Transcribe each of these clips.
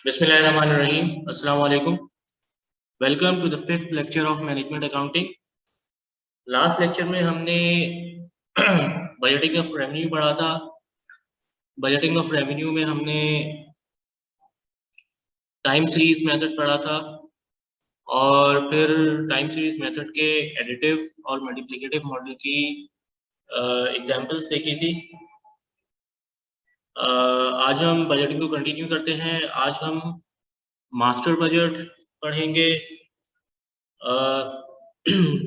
बिस्मिल्लाहिर्रहमानिर्रहीम। अस्सलाम वालेकुम। Welcome to the fifth lecture of management accounting. Last lecture में हमने बजटिंग ऑफ रेवेन्यू पढ़ा था। बजटिंग ऑफ रेवेन्यू में हमने टाइम सीरीज मेथड पढ़ा था और फिर टाइम सीरीज मेथड के एडिटिव और मल्टीप्लिकेटिव मॉडल की एग्जांपल्स देखी थी। आज हम बजटिंग को कंटिन्यू करते हैं। आज हम मास्टर बजट पढ़ेंगे,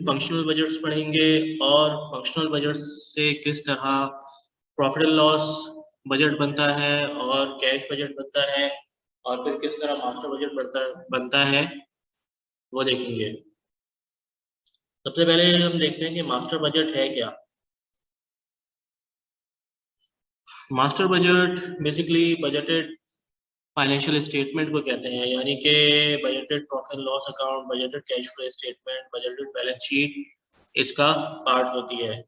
फंक्शनल बजट्स पढ़ेंगे और फंक्शनल बजट से किस तरह प्रॉफिट एंड लॉस बजट बनता है और कैश बजट बनता है और फिर किस तरह मास्टर बजट बनता है वो देखेंगे। सबसे पहले हम देखते हैं कि मास्टर बजट है क्या। Master budget basically budgeted financial statement को कहते हैं, यानी कि budgeted profit and loss account, budgeted cash flow statement, budgeted balance sheet इसका पार्ट होती है।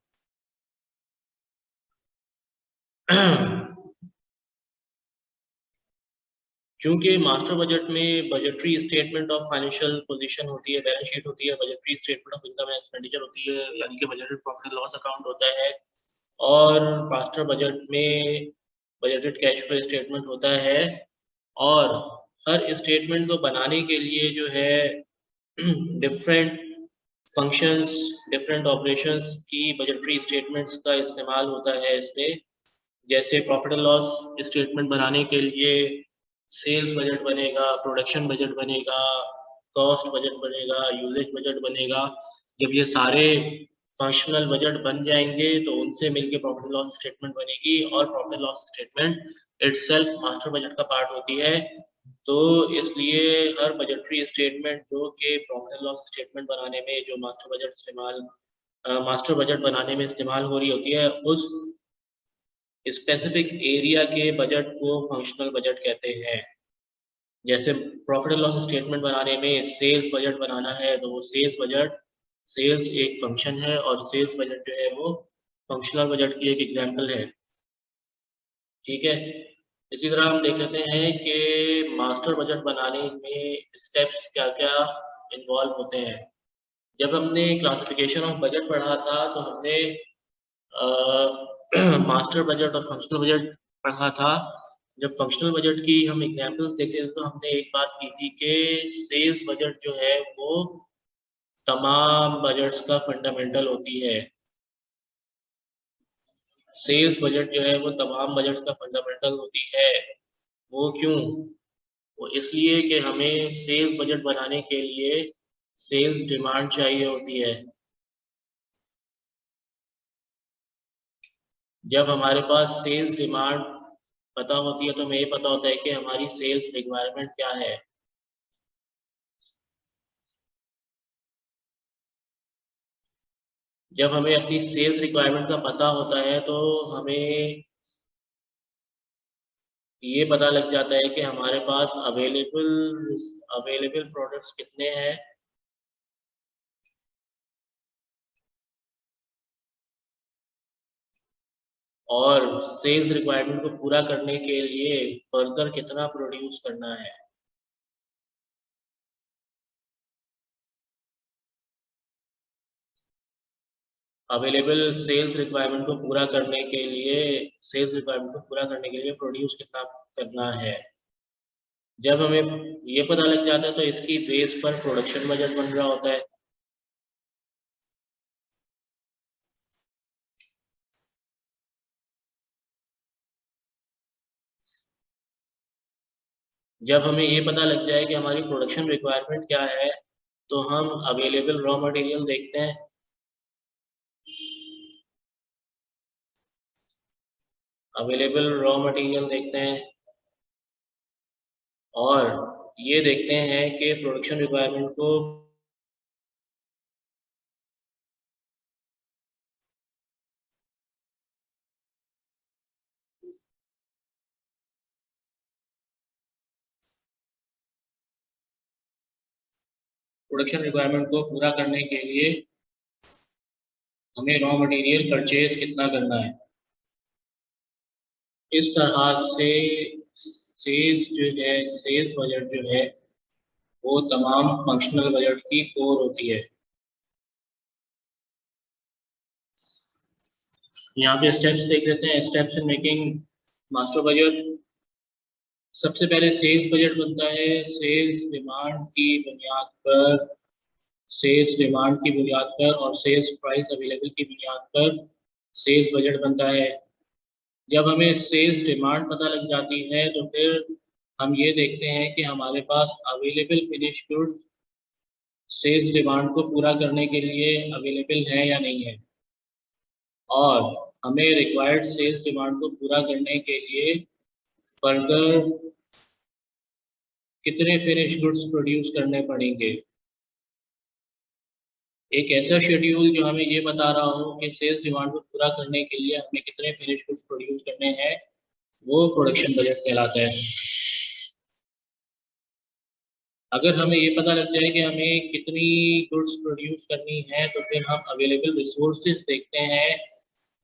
क्योंकि मास्टर बजट में budgetary statement of financial position होती है, बैलेंस शीट होती है, budgetary statement of income and expenditure होती है, यानी कि budgeted profit and loss account होता है, और मास्टर बजट में बजटेड कैश फ्लो स्टेटमेंट होता है। और हर स्टेटमेंट को बनाने के लिए जो है डिफरेंट फंक्शंस, डिफरेंट ऑपरेशंस की बजटरी स्टेटमेंट्स का इस्तेमाल होता है इसमें। जैसे प्रॉफिट एंड लॉस स्टेटमेंट बनाने के लिए सेल्स बजट बनेगा, प्रोडक्शन बजट बनेगा, कॉस्ट बजट बनेगा, यूजेज बजट बनेगा। जब ये सारे फंक्शनल बजट बन जाएंगे तो उनसे मिलके प्रॉफिट लॉस स्टेटमेंट बनेगी और profit loss statement itself master budget का पार्ट होती है। तो इसलिए हर बजटरी स्टेटमेंट जो कि प्रॉफिट लॉस स्टेटमेंट बनाने में जो मास्टर बजट बनाने में इस्तेमाल हो रही होती है, उस स्पेसिफिक एरिया के बजट को फंक्शनल बजट कहते हैं। जैसे प्रॉफिट एंड लॉस स्टेटमेंट बनाने में सेल्स बजट बनाना है तो वो सेल्स एक फंक्शन है और सेल्स बजट जो है वो फंक्शनल बजट की एक एग्जांपल है। ठीक है, इसी तरह हम देख लेते हैं कि मास्टर बजट बनाने में स्टेप्स क्या क्या इन्वॉल्व होते हैं। जब हमने क्लासिफिकेशन ऑफ बजट पढ़ा था तो हमने मास्टर बजट और फंक्शनल बजट पढ़ा था। जब फंक्शनल बजट की हम एग्जांपल्स देखते थे तो हमने एक बात की थी कि सेल्स बजट जो है वो तमाम बजट्स का फंडामेंटल होती है। सेल्स बजट जो है वो तमाम बजट्स का फंडामेंटल होती है। वो क्यों? वो इसलिए कि हमें सेल्स बजट बनाने के लिए सेल्स डिमांड चाहिए होती है। जब हमारे पास सेल्स डिमांड पता होती है तो हमें ये पता होता है कि हमारी सेल्स रिक्वायरमेंट क्या है। जब हमें अपनी सेल्स रिक्वायरमेंट का पता होता है तो हमें ये पता लग जाता है कि हमारे पास अवेलेबल प्रोडक्ट्स कितने हैं और सेल्स रिक्वायरमेंट को पूरा करने के लिए फर्दर कितना प्रोड्यूस करना है। अवेलेबल सेल्स रिक्वायरमेंट को पूरा करने के लिए प्रोड्यूस कितना करना है। जब हमें ये पता लग जाता है तो इसकी बेस पर प्रोडक्शन बजट बन रहा होता है। जब हमें ये पता लग जाए कि हमारी प्रोडक्शन रिक्वायरमेंट क्या है तो हम अवेलेबल रॉ मटेरियल देखते हैं। और ये देखते हैं कि प्रोडक्शन रिक्वायरमेंट को पूरा करने के लिए हमें रॉ मटेरियल परचेज कितना करना है। इस तरह से सेल्स जो है, सेल्स बजट जो है वो तमाम फंक्शनल बजट की कोर होती है। यहाँ पे स्टेप्स देख लेते हैं, steps in making master budget. सबसे पहले सेल्स बजट बनता है। सेल्स डिमांड की बुनियाद पर, सेल्स डिमांड की बुनियाद पर और सेल्स प्राइस अवेलेबल की बुनियाद पर सेल्स बजट बनता है। जब हमें सेल्स डिमांड पता लग जाती है तो फिर हम ये देखते हैं कि हमारे पास available finish goods sales demand को पूरा करने के लिए अवेलेबल है या नहीं है, और हमें रिक्वायर्ड सेल्स डिमांड को पूरा करने के लिए फर्दर कितने फिनिश गुड्स प्रोड्यूस करने पड़ेंगे। एक ऐसा शेड्यूल जो हमें ये बता रहा हो कि सेल्स डिमांड को पूरा करने के लिए हमें कितने फिनिश गुड्स प्रोड्यूस करने हैं, वो प्रोडक्शन बजट कहलाता है। अगर हमें ये पता लग जाए कि हमें कितनी गुड्स प्रोड्यूस करनी है तो फिर हम अवेलेबल रिसोर्सेज देखते हैं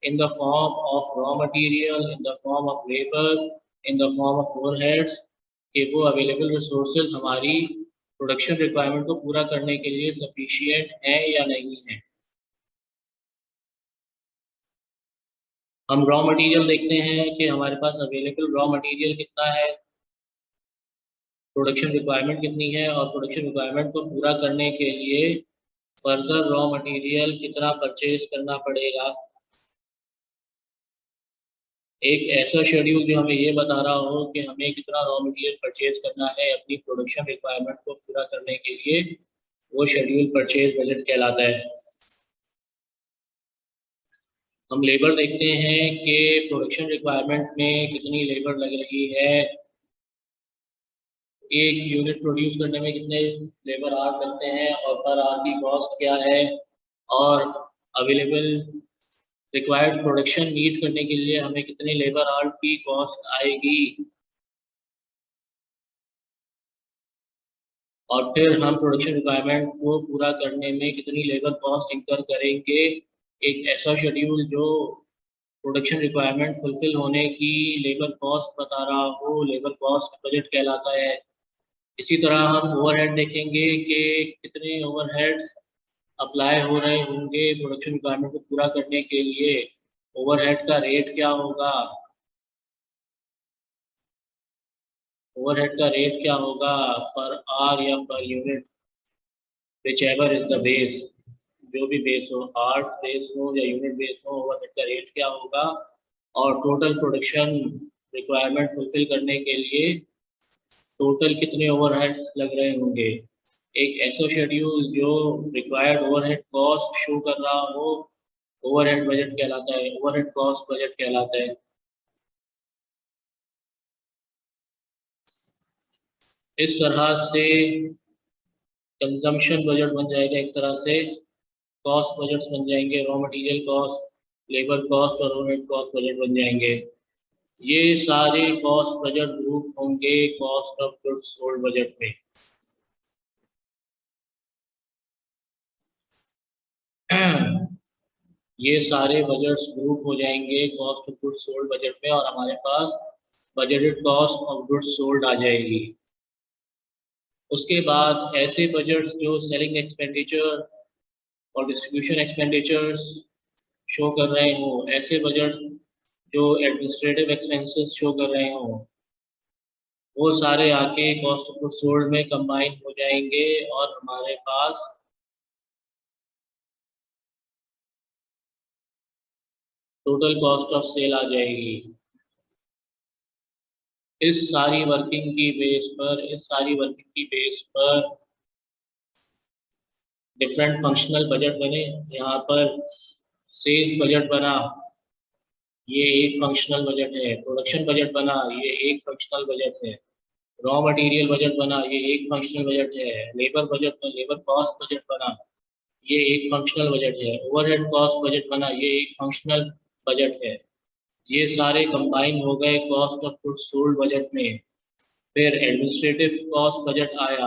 in the form of raw material, in the form of labour, in the form of overheads, कि वो अवेलेबल रिसोर्सेज हमारी प्रोडक्शन रिक्वायरमेंट को पूरा करने के लिए सफिशिएंट है या नहीं है। हम रॉ मटेरियल देखते हैं कि हमारे पास अवेलेबल रॉ मटेरियल कितना है, प्रोडक्शन रिक्वायरमेंट कितनी है, और प्रोडक्शन रिक्वायरमेंट को पूरा करने के लिए फर्दर रॉ मटेरियल कितना परचेज करना पड़ेगा। एक ऐसा शेड्यूल जो हमें ये बता रहा हो कि हमें कितना रॉ मटेरियल परचेज करना है अपनी प्रोडक्शन रिक्वायरमेंट को पूरा करने के लिए, वो शेड्यूल परचेज बजट कहलाता है। हम लेबर देखते हैं कि प्रोडक्शन रिक्वायरमेंट में कितनी लेबर लग रही है, एक यूनिट प्रोड्यूस करने में कितने लेबर आवर लगते हैं और पर आवर की कॉस्ट क्या है, और अवेलेबल रिक्वायर्ड प्रोडक्शन मीट करने के लिए हमें कितने लेबर आवर की कॉस्ट आएगी, और फिर हम प्रोडक्शन रिक्वायरमेंट को पूरा करने में कितनी लेबर कॉस्ट इंकर करेंगे। एक ऐसा शेड्यूल जो प्रोडक्शन रिक्वायरमेंट फुलफिल होने की लेबर कॉस्ट बता रहा हो, लेबर कॉस्ट बजट कहलाता है। इसी तरह हम ओवरहेड देखेंगे कि कितने ओवरहेड्स अप्लाई हो रहे होंगे प्रोडक्शन रिक्वायरमेंट को पूरा करने के लिए, ओवरहेड का रेट क्या होगा, ओवरहेड का रेट क्या होगा पर आर या per unit, whichever is the base, जो भी बेस हो, आर बेस हो या यूनिट बेस हो, ओवरहेड का रेट क्या होगा, और टोटल प्रोडक्शन रिक्वायरमेंट फुलफिल करने के लिए टोटल कितने ओवरहेड्स लग रहे होंगे। एक ऐसा शेड्यूल जो रिक्वायर्ड ओवरहेड कॉस्ट शो कर रहा हो, ओवरहेड बजट कहलाता है, ओवरहेड कॉस्ट बजट कहलाता है। इस तरह से कंजम्पशन बजट बन जाएगा, एक तरह से कॉस्ट बजट्स बन जाएंगे, raw material cost, labour cost और ओवरहेड कॉस्ट बजट बन जाएंगे। ये सारे कॉस्ट बजट ग्रुप होंगे cost of goods sold budget में। ये सारे बजट्स ग्रुप हो जाएंगे cost of goods sold budget में, और हमारे पास budgeted cost of goods sold आ जाएगी। उसके बाद ऐसे बजट्स जो सेलिंग एक्सपेंडिचर और डिस्ट्रीब्यूशन एक्सपेंडिचर्स शो कर रहे हो, ऐसे बजट जो एडमिनिस्ट्रेटिव एक्सपेंसेस शो कर रहे हो, वो सारे आके कॉस्ट ऑफ गुड्स सोल्ड में कंबाइन हो जाएंगे और हमारे पास टोटल कॉस्ट ऑफ सेल आ जाएगी। इस सारी वर्किंग की बेस पर, इस सारी वर्किंग की बेस पर डिफरेंट फंक्शनल बजट बने। यहाँ पर सेल्स बजट बना, ये एक फंक्शनल बजट है। प्रोडक्शन बजट बना, ये एक फंक्शनल बजट है। रॉ मटेरियल बजट बना, ये एक फंक्शनल बजट है। Labour budget, labour cost budget बना, ये एक फंक्शनल बजट है। ओवरहेड कॉस्ट बजट बना, ये एक फंक्शनल बजट है। ये सारे कंबाइन हो गए cost of goods sold budget में। फिर एडमिनिस्ट्रेटिव कॉस्ट बजट आया,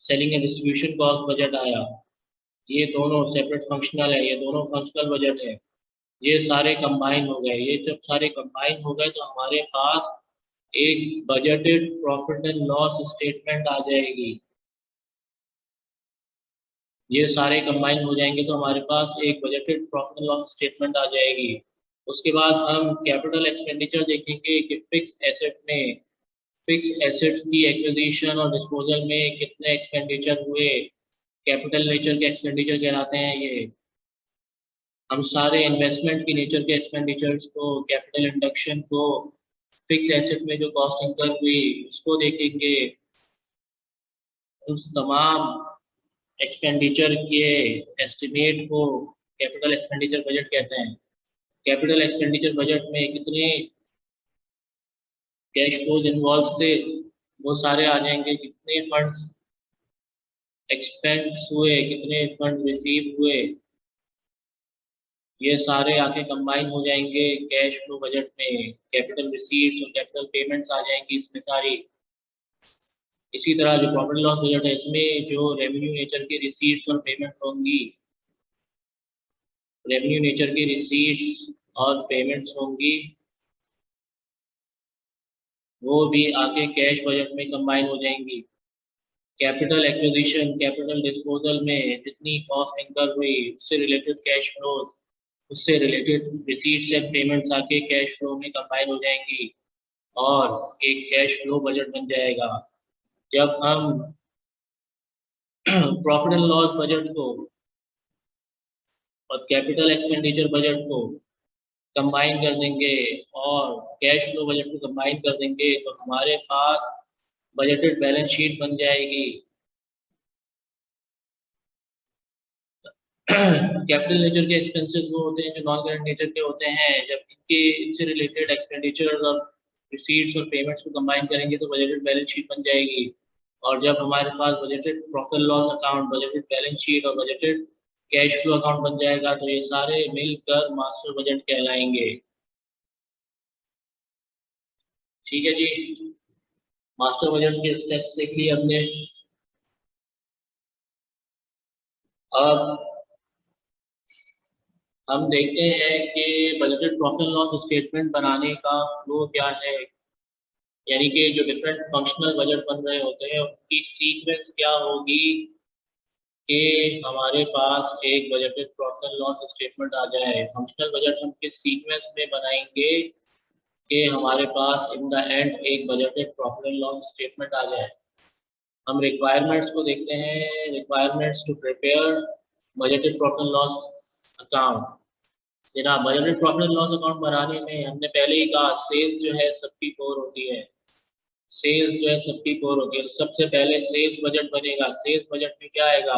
selling and distribution cost budget आया, ये दोनों सेपरेट फंक्शनल है, ये दोनों फंक्शनल बजट है। ये सारे कंबाइन हो गए। ये जब सारे कंबाइन हो गए तो हमारे पास एक budgeted profit and loss statement आ जाएगी। ये सारे कंबाइन हो जाएंगे तो हमारे पास एक budgeted profit and loss statement आ जाएगी। उसके बाद हम कैपिटल एक्सपेंडिचर देखेंगे कि फिक्स एसेट की एक्विजिशन और डिस्पोजल में कितने एक्सपेंडिचर हुए, कैपिटल नेचर के एक्सपेंडिचर कहलाते हैं ये। हम सारे इन्वेस्टमेंट की नेचर के एक्सपेंडिचर्स को, कैपिटल इंडक्शन को, फिक्स एसेट में जो कॉस्ट इनकर हुई उसको देखेंगे। उस तमाम एक्सपेंडिचर के एस्टिमेट को कैपिटल एक्सपेंडिचर बजट कहते हैं। कैपिटल एक्सपेंडिचर बजट में कितने कैश फ्लोज इन्वॉल्व थे वो सारे आ जाएंगे, कितने फंड्स एक्सपेंस हुए, कितने फंड रिसीव हुए, ये सारे आके कंबाइन हो जाएंगे कैश फ्लो बजट में। कैपिटल रिसीट्स और कैपिटल पेमेंट्स आ जाएंगी इसमें सारी। इसी तरह जो प्रॉफिट लॉस बजट है इसमें जो रेवेन्यू नेचर की रिसीट्स और पेमेंट होंगी, रेवेन्यू नेचर की रिसीट्स और पेमेंट्स होंगी, वो भी आके कैश बजट में कंबाइन हो जाएंगी। कैपिटल एक्विजिशन, कैपिटल डिस्पोजल में जितनी कॉस्ट इनकर हुई उससे रिलेटेड कैश फ्लो, उससे रिलेटेड रिसीट्स एंड पेमेंट्स आके कैश फ्लो में कंबाइन हो जाएंगी और एक कैश फ्लो बजट बन जाएगा। जब हम प्रॉफिट एंड लॉस बजट को और कैपिटल एक्सपेंडिचर बजट को कंबाइन कर देंगे और कैश फ्लो बजट को कंबाइन कर देंगे तो हमारे पास बजटेड बैलेंस शीट बन जाएगी। कैपिटल नेचर के एक्सपेंसेस वो होते हैं जो नॉन करंट नेचर के होते हैं। जब इनसे रिलेटेड एक्सपेंडिचर और रिसीट्स और पेमेंट्स को कंबाइन करेंगे तो बजटेड बैलेंस शीट बन जाएगी। और जब हमारे पास budgeted profit loss account, budgeted balance sheet और बजटेड कैश फ्लो अकाउंट बन जाएगा तो ये सारे मिलकर मास्टर बजट कहलाएंगे। ठीक है जी, मास्टर बजट के स्टेप्स देख लिए हमने। अब हम देखते हैं कि बजटेड प्रॉफिट लॉस स्टेटमेंट बनाने का फ्लो क्या है, यानी कि जो डिफरेंट फंक्शनल बजट बन रहे होते हैं उनकी सीक्वेंस क्या होगी कि हमारे पास एक बजटेड प्रॉफिट लॉस स्टेटमेंट आ जाए। फंक्शनल बजट हम किस सीक्वेंस में बनाएंगे कि हमारे पास इन द एंड एक budgeted profit and loss statement आ जाए। हम रिक्वायरमेंट्स को देखते हैं। Requirements to prepare budgeted profit and loss account. जनाब, budgeted profit and loss account बनाने में हमने पहले ही कहा सेल्स जो है सबकी कोर होती है। सेल्स जो है सबकी कोर होती है। सबसे पहले सेल्स बजट बनेगा। सेल्स बजट में क्या आएगा?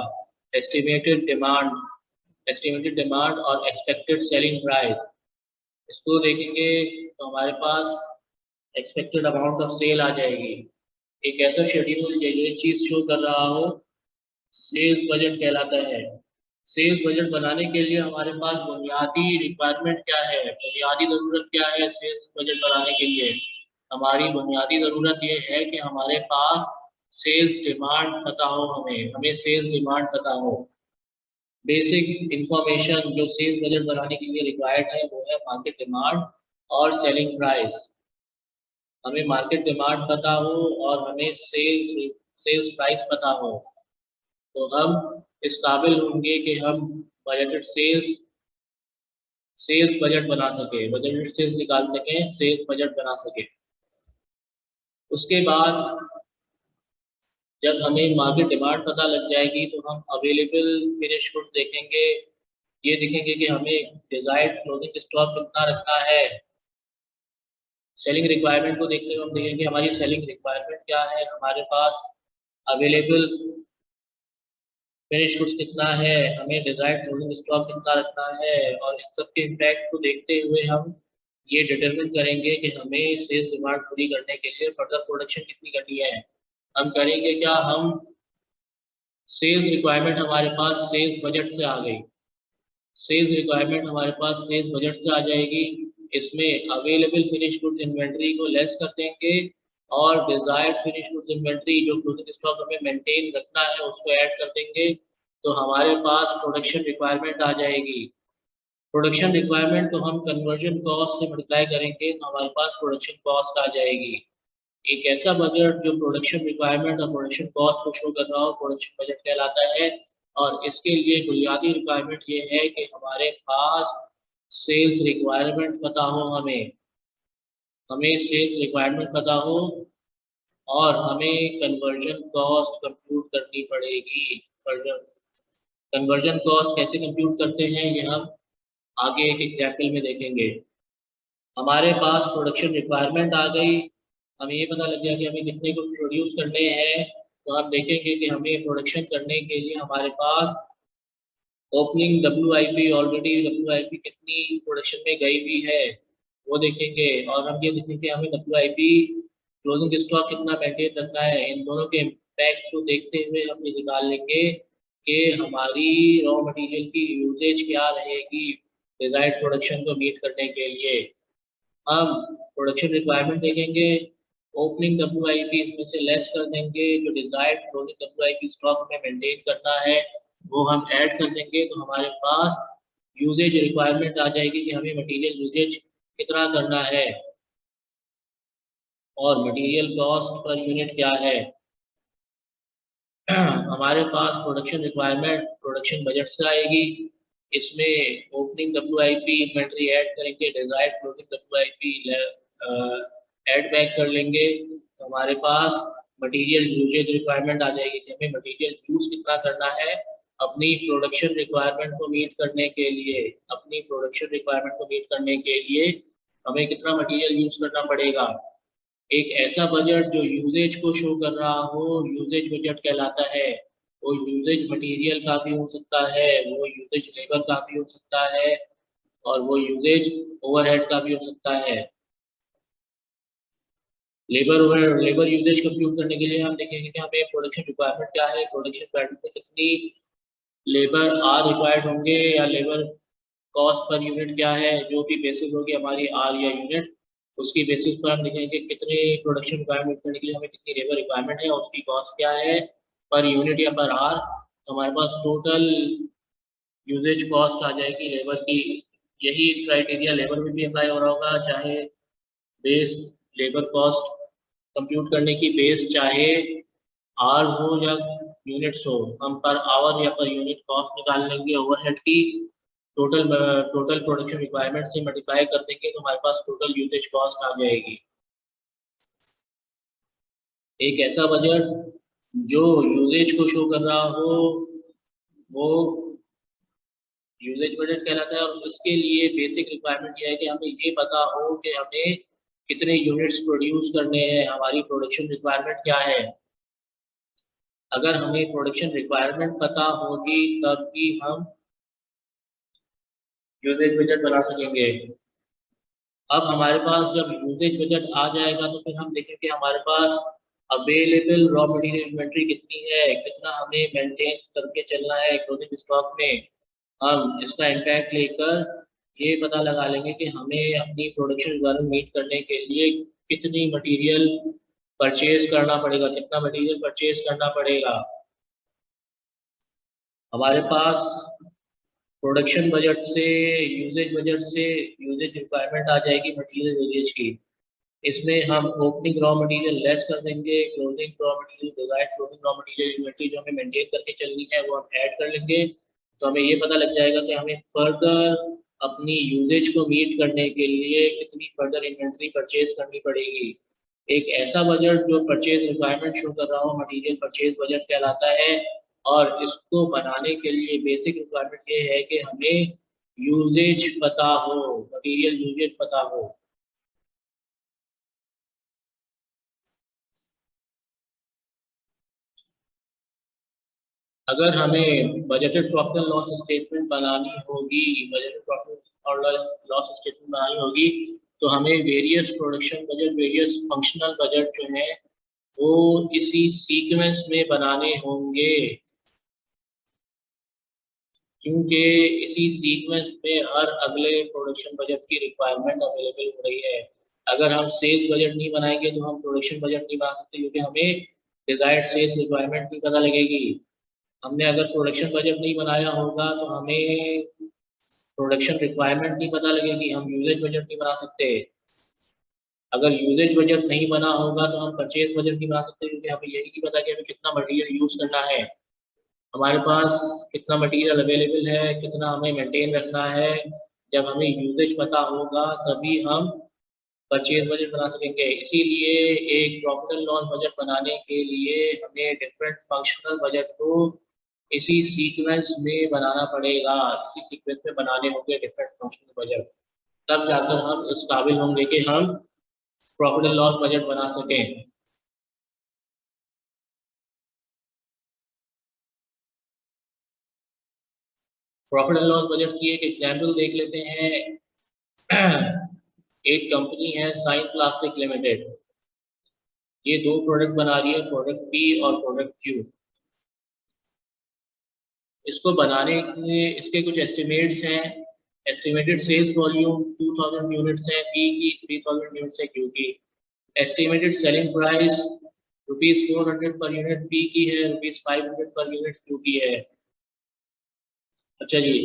एस्टिमेटेड डिमांड और एक्सपेक्टेड सेलिंग प्राइस। इसको देखेंगे तो हमारे पास एक्सपेक्टेड अमाउंट ऑफ सेल आ जाएगी। एक ऐसा शेड्यूल ये चीज शो कर रहा हो सेल्स बजट कहलाता है। सेल्स बजट बनाने के लिए हमारे पास बुनियादी रिक्वायरमेंट क्या है, बुनियादी जरूरत क्या है सेल्स बजट बनाने के लिए? हमारी बुनियादी जरूरत ये है कि हमारे पास सेल्स डिमांड पता हो, हमें सेल्स डिमांड पता हो। बेसिक इंफॉर्मेशन जो सेल्स बजट बनाने के लिए रिक्वायर्ड है वो है मार्केट डिमांड और सेलिंग प्राइस। हमें मार्केट डिमांड पता हो और हमें सेल्स प्राइस पता हो तो हम इस काबिल होंगे कि हम बजटेड सेल्स बजट बना सके, बजटेड सेल्स निकाल सके, सेल्स बजट बना सके। उसके बाद जब हमें मार्केट डिमांड पता लग जाएगी तो हम अवेलेबल फिनिश गुड देखेंगे। ये देखेंगे कि हमें डिजायर्ड क्लोजिंग स्टॉक कितना रखना है। सेलिंग रिक्वायरमेंट को देखते हुए हम देखेंगे हमारी सेलिंग रिक्वायरमेंट क्या है, हमारे पास अवेलेबल फिनिश गुड्स कितना है, हमें डिजायर्ड क्लोजिंग स्टॉक कितना रखना है। और इन सब के इम्पैक्ट को देखते हुए हम ये डिटरमिन करेंगे कि हमें सेल्स डिमांड पूरी करने के लिए फर्दर प्रोडक्शन कितनी करनी है। हम करेंगे क्या, हम सेल्स रिक्वायरमेंट हमारे पास सेल्स बजट से आ गई। सेल्स रिक्वायरमेंट हमारे पास सेल्स बजट से आ जाएगी। इसमें अवेलेबल फिनिश गुड्स इन्वेंट्री को लेस कर देंगे और डिजायर्ड फिनिश गुड्स इन्वेंट्री जो क्लोजिंग स्टॉक हमें मेंटेन रखना है उसको ऐड कर देंगे तो हमारे पास प्रोडक्शन रिक्वायरमेंट आ जाएगी। प्रोडक्शन रिक्वायरमेंट को हम कन्वर्जन कॉस्ट से मल्टीप्लाई करेंगे तो हमारे पास प्रोडक्शन कॉस्ट आ जाएगी। एक ऐसा बजट जो प्रोडक्शन रिक्वायरमेंट और प्रोडक्शन कॉस्ट को शो कर रहा हो, प्रोडक्शन बजट कहलाता है। और इसके लिए बुनियादी रिक्वायरमेंट ये है कि हमारे पास सेल्स रिक्वायरमेंट पता हो, हमें सेल्स रिक्वायरमेंट पता हो और हमें कन्वर्जन कॉस्ट कंप्यूट करनी पड़ेगी। कन्वर्जन कॉस्ट कैसे कंप्यूट करते हैं ये हम आगे एक एग्जाम्पल में देखेंगे। हमारे पास प्रोडक्शन रिक्वायरमेंट आ गई, हमें ये पता लग गया कि हमें कितने को प्रोड्यूस करने हैं, तो हम देखेंगे कि हमें प्रोडक्शन करने के लिए हमारे पास ओपनिंग WIP ऑलरेडी WIP कितनी प्रोडक्शन में गई हुई है वो देखेंगे, और हम ये देखेंगे हमें WIP क्लोजिंग स्टॉक कितना मेंटेन रखना है। इन दोनों के इम्पैक्ट को देखते हुए हम ये निकाल लेंगे कि हमारी रॉ मटेरियल की यूजेज क्या रहेगी डिजायर्ड प्रोडक्शन को मीट करने के लिए। हम प्रोडक्शन रिक्वायरमेंट देखेंगे, ओपनिंग WIP इसमें से लेस कर देंगे, जो डिजायर्ड क्लोजिंग WIP स्टॉक में मेंटेन करना है वो हम ऐड कर देंगे, तो हमारे पास यूजेज रिक्वायरमेंट आ जाएगी कि हमें मटेरियल यूजेज कितना करना है और मटेरियल कॉस्ट पर यूनिट क्या है। हमारे पास प्रोडक्शन रिक्वायरमेंट प्रोडक्शन बजट से आएगी, इसमें ओपनिंग WIP इन्वेंट्री ऐड करेंगे, desired closing WIP add back कर लेंगे, तो हमारे पास मटेरियल यूजेज रिक्वायरमेंट आ जाएगी कि हमें मटेरियल यूज कितना करना है अपनी प्रोडक्शन रिक्वायरमेंट को मीट करने के लिए। अपनी प्रोडक्शन रिक्वायरमेंट को मीट करने के लिए हमें कितना मटेरियल यूज करना पड़ेगा। एक ऐसा बजट जो यूजेज को शो कर रहा हो यूजेज बजट कहलाता है। वो यूजेज मटेरियल का भी हो सकता है, वो यूजेज लेबर का भी हो सकता है और वो यूजेज ओवरहेड का भी हो सकता है। लेबर यूजेज कंप्यूट करने के लिए हम देखेंगे कि हमें प्रोडक्शन रिक्वायरमेंट क्या है, प्रोडक्शन रिक्वायरमेंट में कितनी लेबर आर रिक्वायर्ड होंगे या लेबर कॉस्ट पर यूनिट क्या है, जो भी बेसिस होगी हमारी आर या यूनिट, उसकी बेसिस पर हम देखेंगे कितने प्रोडक्शन रिक्वायरमेंट करने के लिए हमें कितनी लेबर रिक्वायरमेंट है, उसकी कॉस्ट क्या है पर यूनिट या पर आर। तो हमारे पास टोटल यूजेज कॉस्ट आ जाएगी लेबर की। यही क्राइटेरिया लेबर में भी अप्लाई हो रहा होगा, चाहे बेस लेबर कॉस्ट कंप्यूट करने की बेस चाहे आर हो या यूनिट्स हो, हम पर आवर या पर यूनिट कॉस्ट निकाल लेंगे ओवरहेड की, टोटल प्रोडक्शन रिक्वायरमेंट से मल्टीप्लाई कर देंगे तो हमारे पास टोटल यूजेज कॉस्ट आ जाएगी। एक ऐसा बजट जो यूजेज को शो कर रहा हो वो यूजेज बजट कहलाता है, और इसके लिए बेसिक रिक्वायरमेंट यह है कि हमें ये पता हो कि हमें कितने यूनिट्स प्रोड्यूस करने हैं, हमारी प्रोडक्शन रिक्वायरमेंट क्या है। अगर हमें प्रोडक्शन रिक्वायरमेंट पता होगी तब भी हम यूजेज बजट बना सकेंगे। अब हमारे पास जब यूजेज बजट आ जाएगा तो फिर हम देखेंगे हमारे पास अवेलेबल रॉ मटेरियल इन्वेंट्री कितनी है, कितना हमें मेंटेन करके चलना है क्लोजिंग स्टॉक में। हम इसका इम्पैक्ट लेकर ये पता लगा लेंगे कि हमें अपनी प्रोडक्शन रिक्वायरमेंट मीट करने के लिए कितनी मटेरियल परचेज करना पड़ेगा, कितना मटेरियल परचेज करना पड़ेगा। हमारे पास प्रोडक्शन बजट से यूजेज रिक्वायरमेंट आ जाएगी मटेरियल यूजेज की। इसमें हम ओपनिंग रॉ मटेरियल लेस कर देंगे, closing raw material desired closing raw material inventory जो हमें मेंटेन करके चलनी है वो हम ऐड कर लेंगे, तो हमें ये पता लग जाएगा कि हमें फर्दर अपनी यूजेज को मीट करने के लिए कितनी फर्दर इन्वेंटरी परचेज करनी पड़ेगी। एक ऐसा बजट जो परचेज रिक्वायरमेंट शो कर रहा हो मटेरियल परचेज बजट कहलाता है, और इसको बनाने के लिए बेसिक रिक्वायरमेंट ये है कि हमें यूजेज पता हो, मटेरियल यूजेज पता हो। अगर हमें budgeted profit and loss statement बनानी होगी, बजटेड प्रॉफिट और लॉस स्टेटमेंट बनानी होगी, तो हमें various production budget, various functional budget जो है वो इसी सीक्वेंस में बनाने होंगे, क्योंकि इसी सीक्वेंस में हर अगले प्रोडक्शन बजट की रिक्वायरमेंट अवेलेबल हो रही है। अगर हम सेल्स बजट नहीं बनाएंगे तो हम प्रोडक्शन बजट नहीं बना सकते, क्योंकि हमें डिजायर्ड सेल्स रिक्वायरमेंट नहीं पता लगेगी। हमने अगर प्रोडक्शन बजट नहीं बनाया होगा तो हमें प्रोडक्शन रिक्वायरमेंट नहीं पता लगेगी, हम यूजेज बजट नहीं बना सकते। अगर यूजेज बजट नहीं बना होगा तो हम परचेज बजट नहीं बना सकते, क्योंकि हमें यही नहीं पता कि हमें कितना मटेरियल यूज करना है, हमारे पास कितना मटेरियल अवेलेबल है, कितना हमें मेंटेन रखना है। जब हमें यूजेज पता होगा तभी हम परचेज बजट बना सकेंगे। इसीलिए एक प्रॉफिट एंड लॉस बजट बनाने के लिए हमें डिफरेंट फंक्शनल बजट को इसी सीक्वेंस में बनाना पड़ेगा, इसी सीक्वेंस में बनाने होंगे डिफरेंट फंक्शनल बजट, तब जाकर हम इस काबिल होंगे कि हम प्रॉफिट एंड लॉस बजट बना सकें। प्रॉफिट एंड लॉस बजट की एक एग्जांपल देख लेते हैं। एक कंपनी है साइन प्लास्टिक लिमिटेड, ये दो प्रोडक्ट बना रही है, प्रोडक्ट पी और प्रोडक्ट क्यू। इसको बनाने के इसके कुछ एस्टिमेट्स हैं। एस्टिमेटेड सेल्स वॉल्यूम 2000 यूनिट्स है पी की, 3000 यूनिट्स है क्यू की। Estimated selling price ₹400 per unit P की है, ₹500 पर यूनिट क्यू की है। अच्छा जी,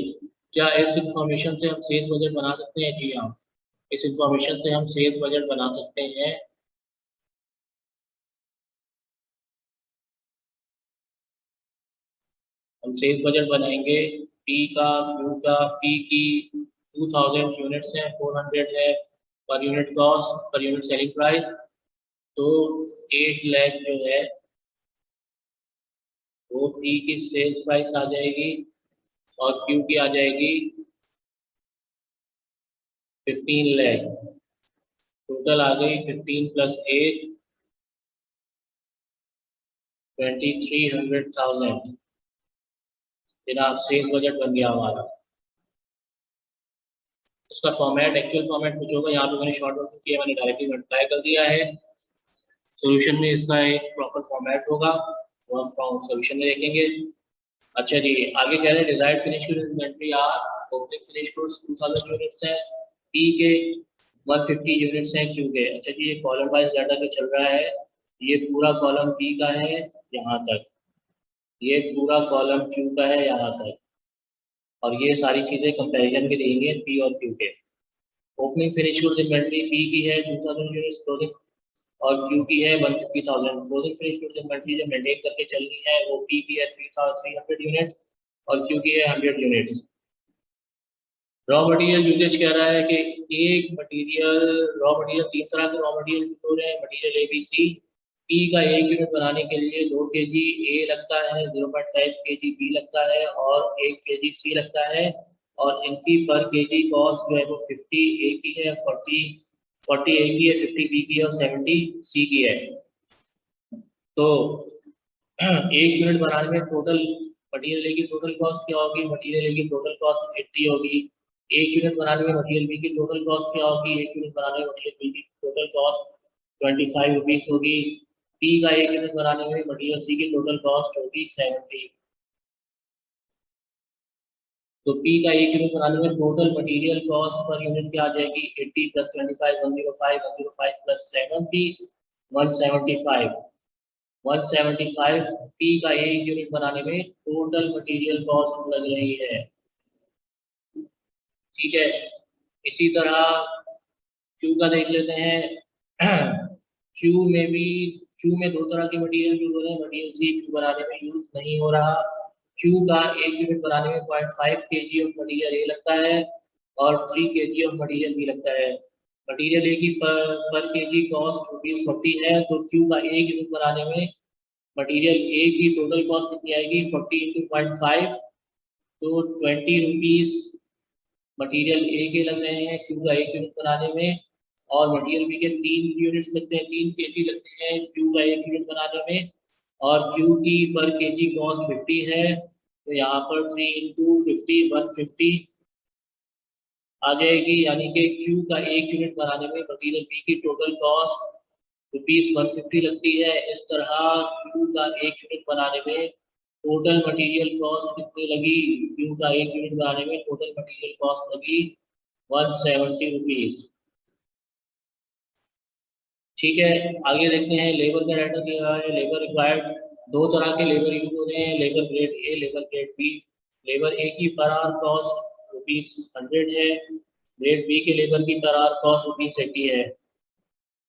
क्या इस इंफॉर्मेशन से हम सेल्स बजट बना सकते हैं? जी हाँ, इस इंफॉर्मेशन से हम सेल्स बजट बना सकते हैं। हम सेल्स बजट बनाएंगे पी का, क्यू का। पी की 2000 यूनिट्स हैं, 400 है पर unit cost, per unit selling price, तो 8 लाख जो है वो पी की सेल्स प्राइस आ जाएगी और क्यू की आ जाएगी 15 लाख। टोटल आ गई 15 प्लस 8 2300,000। जनाब सेल्स बजट बन गया हमारा। इसका फॉर्मेट, एक्चुअल फॉर्मेट कुछ होगा, यहाँ पे मैंने शॉर्ट वर्क किया, मैंने डायरेक्टली मल्टीप्लाई कर दिया है। सॉल्यूशन में इसका एक प्रॉपर फॉर्मेट होगा, वो हम सॉल्यूशन में देखेंगे। अच्छा जी, आगे कह रहे हैं desired finish good inventory are opening finish goods 2000 units है, पी के 150 यूनिट्स हैं, क्यू के। अच्छा जी, ये कॉलम वाइज डाटा पे चल रहा है। ये पूरा कॉलम पी का है यहाँ तक, ये पूरा कॉलम क्यू का है यहाँ तक, और ये सारी चीजें कंपैरिजन में देंगे पी और क्यू के। Opening finish goods inventory P की है 2000 यूनिट्स क्लोजिंग, और क्यू की है 150,000। क्लोजिंग फिनिश गुड्स इन्वेंटरी जो मेंटेन करके चलनी है वो पी की है 300 यूनिट्स और क्यू की है 100 यूनिट्स। रॉ मटेरियल यूजेज कह रहा है कि एक मटेरियल, रॉ मटेरियल तीन तरह के रॉ मटेरियल यूज हो रहे हैं, material A B C. P का 1 यूनिट बनाने के लिए 2 kg ए लगता है, 0.5 kg बी लगता है और 1 kg सी लगता है। और इनकी पर केजी कॉस्ट जो है वो 50 ए की है, 40 ए की है, 50 बी की है और 70 सी की है। तो 1 यूनिट बनाने में टोटल मटेरियल ए की टोटल कॉस्ट क्या होगी? मटेरियल ए की टोटल कॉस्ट 80 होगी। 1 यूनिट बनाने में मटेरियल बी की टोटल कॉस्ट क्या होगी? 1 यूनिट बनाने में मटेरियल बी की टोटल कॉस्ट 25 रुपीज होगी। पी का 1 यूनिट बनाने में मटेरियल सी की टोटल कॉस्ट होगी 70। तो पी का 1 यूनिट बनाने में total material cost per unit क्या आ जाएगी? 80 प्लस 25 105, 105 प्लस 70 175। 175 पी का 1 यूनिट बनाने में टोटल मटेरियल कॉस्ट लग रही है। ठीक है, इसी तरह क्यू का देख लेते हैं। क्यू में भी, क्यू में दो तरह के मटेरियल यूज हो रहे हैं। मटेरियल सी क्यू बनाने में यूज नहीं हो रहा। क्यू का 1 यूनिट बनाने में 0.5 kg ऑफ मटेरियल ए लगता है और 3 kg ऑफ मटेरियल बी लगता है। मटेरियल ए की पर केजी कॉस्ट ₹40 है, तो क्यू का 1 यूनिट बनाने में मटेरियल ए की टोटल कॉस्ट कितनी आएगी? 40 इंटू 0.5, तो 20 रुपीज मटेरियल ए के लग रहे हैं क्यू का 1 यूनिट बनाने में, और मटेरियल बी के 3 यूनिट्स लगते हैं, 3 kg लगते हैं क्यू का 1 यूनिट बनाने में, और क्यू की पर केजी कॉस्ट 50 है, तो यहाँ पर 3 इंटू 50 150 आ जाएगी। यानी कि क्यू का 1 यूनिट बनाने में मटेरियल बी की टोटल कॉस्ट ₹150 लगती है। इस तरह क्यू का 1 यूनिट बनाने में टोटल मटेरियल कॉस्ट कितनी लगी? क्यू का 1 यूनिट बनाने में टोटल मटेरियल कॉस्ट लगी ₹170। ठीक है, आगे देखते हैं लेबर का डाटा दिया है। लेबर रिक्वायर्ड, दो तरह के लेबर यूज हो रहे हैं, labour grade A, labour grade B. Labour A की पर आवर कॉस्ट ₹100 है, ग्रेड बी के लेबर की पर आवर कॉस्ट ₹80 है।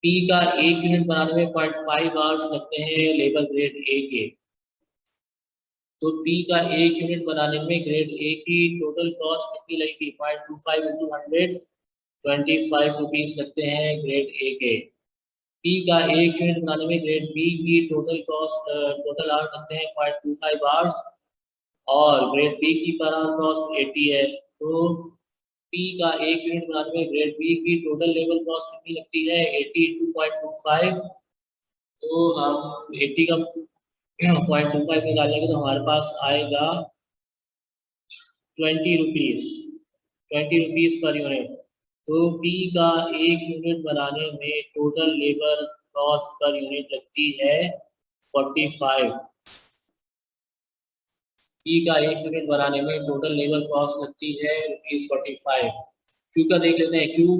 पी का 1 यूनिट बनाने में 0.5 आवर्स लगते हैं लेबर ग्रेड ए के। तो पी का 1 यूनिट बनाने में ग्रेड ए की टोटल कॉस्ट कितनी लगेगी? 0.25 इंटू 100, 25 रुपीज लगते हैं ग्रेड ए के। पी का 1 यूनिट बनाने में ग्रेड बी की टोटल कॉस्ट टोटल आवर्स लगते हैं 0.25 आवर्स, और ग्रेड बी की पर आवर कॉस्ट 80 है। तो पी का 1 यूनिट बनाने में ग्रेड बी की टोटल लेबर कॉस्ट कितनी लगती है? 80 इंटू 0.25। तो हम 80 का 0.25 निकालेंगे तो हमारे पास आएगा 20 रुपीज, 20 रुपीज पर यूनिट। तो पी का 1 यूनिट बनाने में total labour cost per unit लगती है 45। पी का 1 यूनिट बनाने में टोटल लेबर कॉस्ट लगती है ₹45। क्यू का देख लेते हैं। क्यू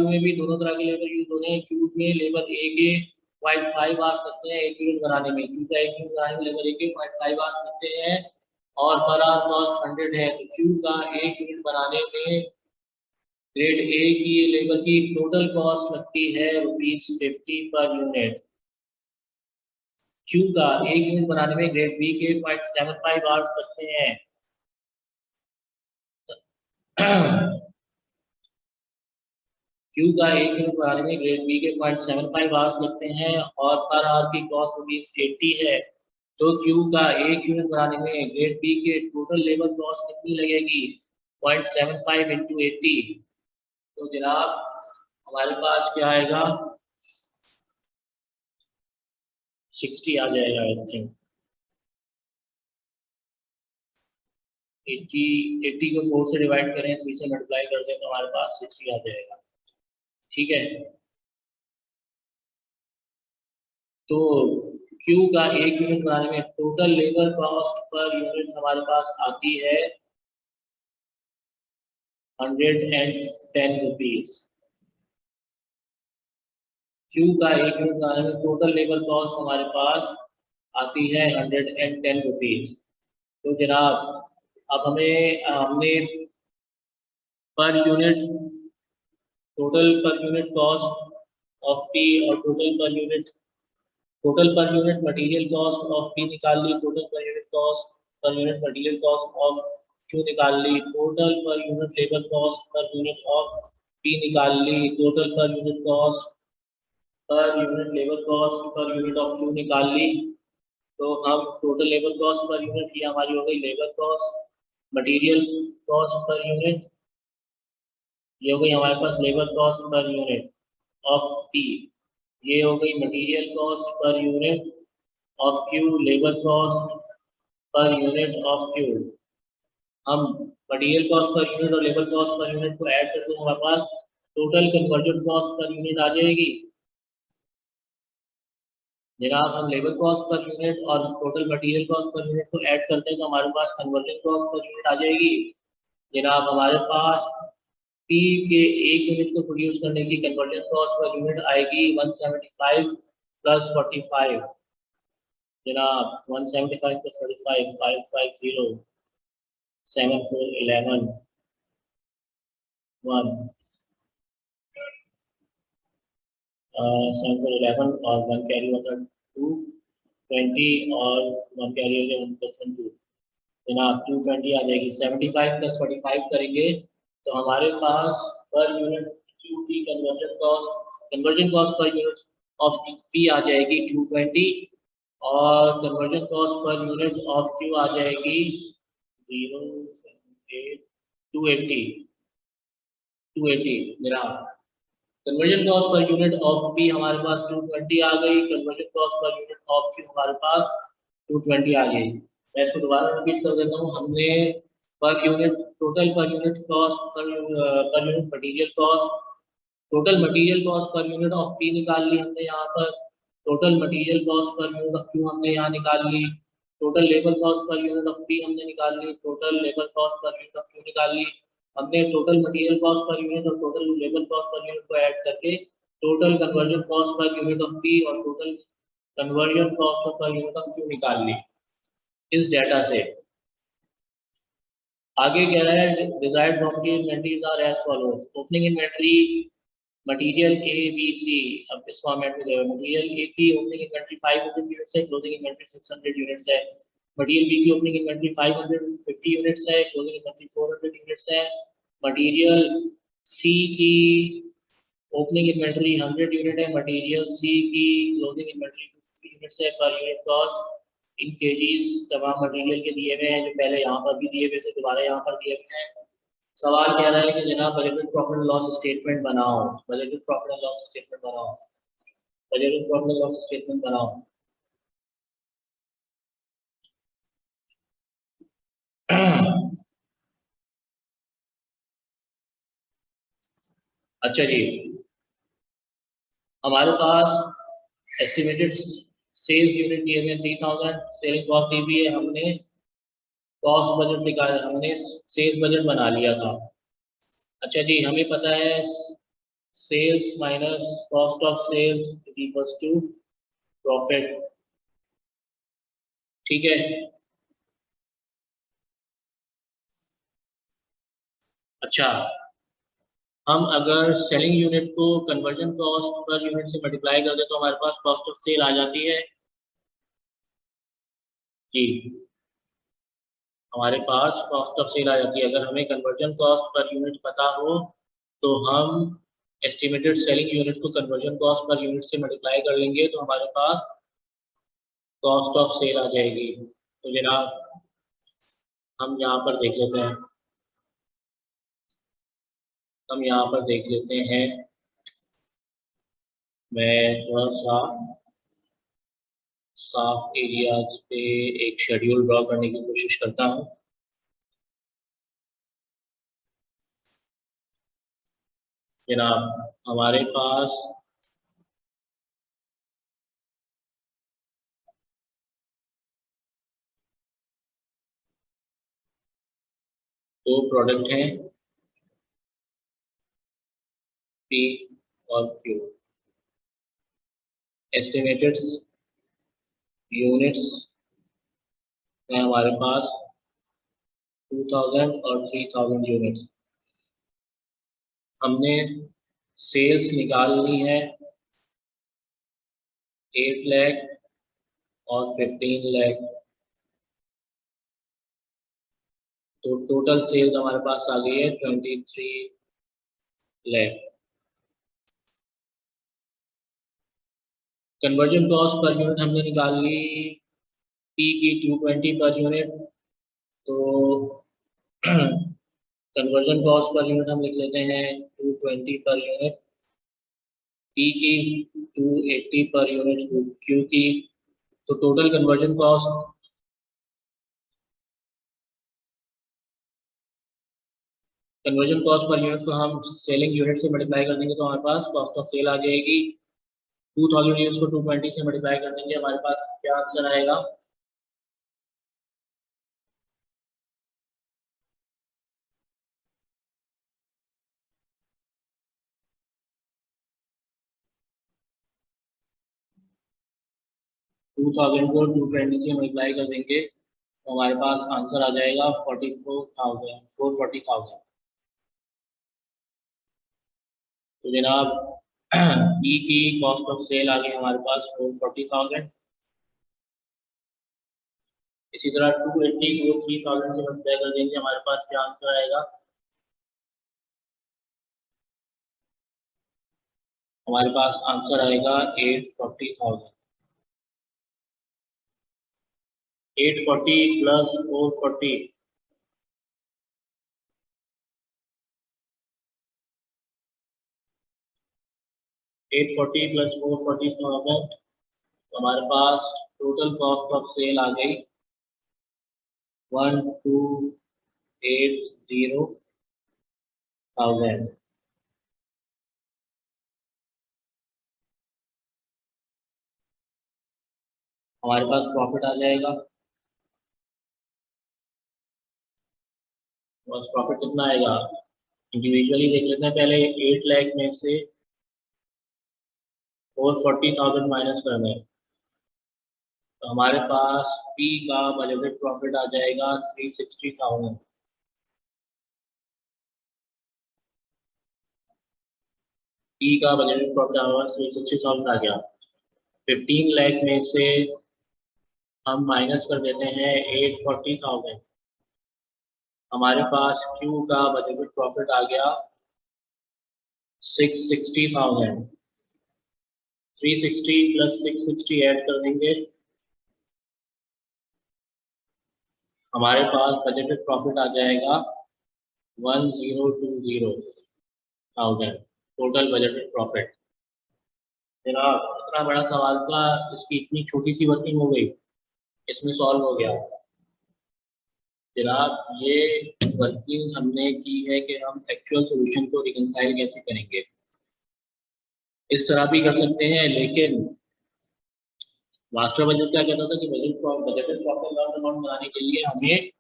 में भी दोनों तरह के लेबर यूज होते हैं। क्यू में लेबर ए के 0.5 आवर्स लगते हैं 1 यूनिट बनाने में। क्यू का 1 यूनिट बनाने में लेबर ए के 0.5 आवर्स लगते हैं और पर आवर कॉस्ट 100 है। तो क्यू का 1 यूनिट बनाने में ग्रेड ए की लेबर की टोटल कॉस्ट लगती है ₹50 पर यूनिट। क्यू का 1 यूनिट बनाने में ग्रेड बी के 0.75 आवर्स लगते हैं। क्यू का 1 यूनिट बनाने में ग्रेड बी के 0.75 आवर्स लगते हैं और पर आवर की कॉस्ट ₹80 है। तो क्यू का 1 यूनिट बनाने में ग्रेड बी के टोटल लेबर कॉस्ट कितनी लगेगी? 0.75 इंटू 80। तो जनाब हमारे पास क्या आएगा? 60 आ जाएगा आई थिंक। 80 को 4 से डिवाइड करें, 3 से मल्टीप्लाई कर दें तो हमारे पास 60 आ जाएगा। ठीक है। तो क्यू का 1 यूनिट बनाने में total labour cost per unit हमारे पास आती है 110 रुपीज। क्यू का 1 यूनिट बनाने में टोटल लेबर कॉस्ट हमारे पास आती है 110 रुपीज। तो जनाब अब हमने per unit total per unit cost of P और total per unit material cost of P निकाल ली, total per unit cost per unit material cost of Q निकाल ली, total per unit labour cost per unit of P निकाल ली, total per unit cost per unit labour cost per unit of Q निकाल ली। तो हम total labour cost per unit, ये हमारी हो गई labour cost, material cost per unit, ये हो गई हमारे पास labour cost per unit of P, ये हो गई material cost per unit of Q, labour cost per unit of Q. हम मटेरियल कॉस्ट पर यूनिट और लेबर कॉस्ट पर यूनिट को ऐड करते हैं, हमारे पास total conversion cost per unit आ जाएगी। जनाब हम लेबर कॉस्ट पर यूनिट और total material cost per unit को ऐड करते हैं तो हमारे पास कन्वर्जन कॉस्ट पर यूनिट आ जाएगी। जनाब हमारे पास पी के 1 यूनिट को प्रोड्यूस करने की कन्वर्जन कॉस्ट पर यूनिट आएगी 175 प्लस 45। जनाब 175 प्लस 45 550 7411 1 7411 और 1 कैरी होगा 220 और 1 कैरी हो गया 1+1 2। जनाब 220 आ जाएगी। 75 प्लस 45 करेंगे तो हमारे पास पर यूनिट क्यू की conversion cost per unit of P आ जाएगी 220 और conversion cost per unit of Q आ जाएगी 280 जनाब conversion cost per unit of P हमारे पास 220 आ गई, conversion cost per unit of Q हमारे पास 220 आ गई। मैं इसको दोबारा रिपीट कर देता हूँ। हमने per unit total per unit cost per unit material cost, total material cost per unit of P निकाल ली हमने यहाँ पर, total material cost per unit of Q हमने यहाँ निकाल ली, total labour cost per unit of P हमने निकाल ली, total labour cost per unit of Q निकाल ली। हमने total material cost per unit और total labour cost per unit को ऐड करके total conversion cost per unit of P और total conversion cost per unit of Q निकाल ली इस डेटा से। आगे कह रहा है desired raw material inventories are as follows. Opening inventory material A B C, अब इस फॉर्मेट में देखो, मटेरियल ए की ओपनिंग इन्वेंटरी 500 यूनिट्स है, क्लोजिंग इन्वेंटरी 600 यूनिट्स है। मटेरियल बी की ओपनिंग इन्वेंटरी 550 यूनिट्स है, क्लोजिंग इन्वेंटरी 400 यूनिट्स है। मटेरियल सी की ओपनिंग इन्वेंटरी 100 यूनिट है, मटेरियल सी की क्लोजिंग इन्वेंटरी 50 यूनिट्स है। पर यूनिट कॉस्ट इन केजीज तमाम मटेरियल के दिए हुए हैं, जो पहले यहाँ पर भी दिए हुए थे, दोबारा यहाँ पर दिए हुए हैं। सवाल कह रहा है कि जनाब budgeted profit and loss statement बनाओ, budgeted profit and loss statement बनाओ, budgeted profit and loss statement बनाओ। अच्छा जी, हमारे पास एस्टिमेटेड सेल्स यूनिट दिए हुए 3000, सेलिंग कॉस्ट दी हुई है, हमने कॉस्ट बजट निकाला, हमने सेल्स बजट बना लिया था। अच्छा जी, हमें पता है sales minus cost of sales equals to profit, ठीक है। अच्छा, हम अगर सेलिंग यूनिट को कन्वर्जन कॉस्ट पर यूनिट से मल्टीप्लाई कर दे तो हमारे पास कॉस्ट ऑफ सेल आ जाती है जी, हमारे पास कॉस्ट ऑफ सेल आ जाती है। अगर हमें कन्वर्जन कॉस्ट पर यूनिट पता हो तो हम एस्टिमेटेड सेलिंग यूनिट को कन्वर्जन कॉस्ट पर यूनिट से मल्टीप्लाई कर लेंगे तो हमारे पास कॉस्ट ऑफ सेल आ जाएगी। तो जनाब हम यहाँ पर देख लेते हैं, हम यहाँ पर देख लेते हैं, मैं थोड़ा सा साफ एरियाज पे एक शेड्यूल ड्रॉ करने की कोशिश करता हूँ। जनाब हमारे पास दो प्रोडक्ट हैं, पी और क्यू। एस्टिमेटेड यूनिट्स है हमारे पास 2000 और 3000 यूनिट्स। हमने सेल्स निकालनी है 8 लाख और 15 लाख, तो टोटल सेल्स हमारे पास आ गई है 23 lakh. Conversion cost per unit हमने निकाल ली पी की 220 पर यूनिट, तो कन्वर्जन कॉस्ट पर यूनिट हम लिख लेते हैं 220 पर यूनिट, पी की 280 पर यूनिट, क्यू की, तो total conversion cost per unit को हम सेलिंग यूनिट से मल्टीप्लाई कर देंगे तो हमारे पास कॉस्ट ऑफ सेल आ जाएगी। 2000 यूनिट्स को 220 से मल्टीप्लाई कर देंगे, हमारे पास क्या आंसर आएगा, टू थाउजेंड को 220 से मल्टीप्लाई कर देंगे तो हमारे पास आंसर आ जाएगा 440,000। तो जनाब ई की कॉस्ट ऑफ सेल आ गई हमारे पास 440,000। इसी तरह 280 को 3000 से मल्टीप्लाई कर देंगे, हमारे पास क्या आंसर आएगा, हमारे पास आंसर आएगा 840,000। 840 प्लस 440, 840 प्लस 440,000, तो हमारे पास टोटल कॉस्ट ऑफ सेल आ गई 1280,000। हमारे पास प्रॉफिट आ जाएगा, बस प्रॉफिट कितना आएगा इंडिविजुअली देख लेते हैं पहले। 8 लाख में से 440,000 माइनस करना है तो हमारे पास पी का बजटेड प्रॉफिट आ जाएगा 360,000। पी का बजटेड प्रॉफिट आवर 360,000 आ गया। 15 लाख में से हम माइनस कर देते हैं 840,000, हमारे पास क्यू का बजटेड प्रॉफिट आ गया 660,000। 360 प्लस 660 ऐड कर देंगे, हमारे पास बजटेड प्रॉफिट आ जाएगा 1020,000 टोटल बजटेड प्रॉफिट। जनाब इतना बड़ा सवाल था, इसकी इतनी छोटी सी वर्किंग हो गई, इसमें सॉल्व हो गया। जनाब ये वर्किंग हमने की है कि हम एक्चुअल सॉल्यूशन को रिकंसाइल कैसे करेंगे। इस तरह भी कर सकते हैं, लेकिन मास्टर बजट क्या कहता था कि बजटेड प्रॉफिट लॉस अकाउंट बनाने के लिए हमें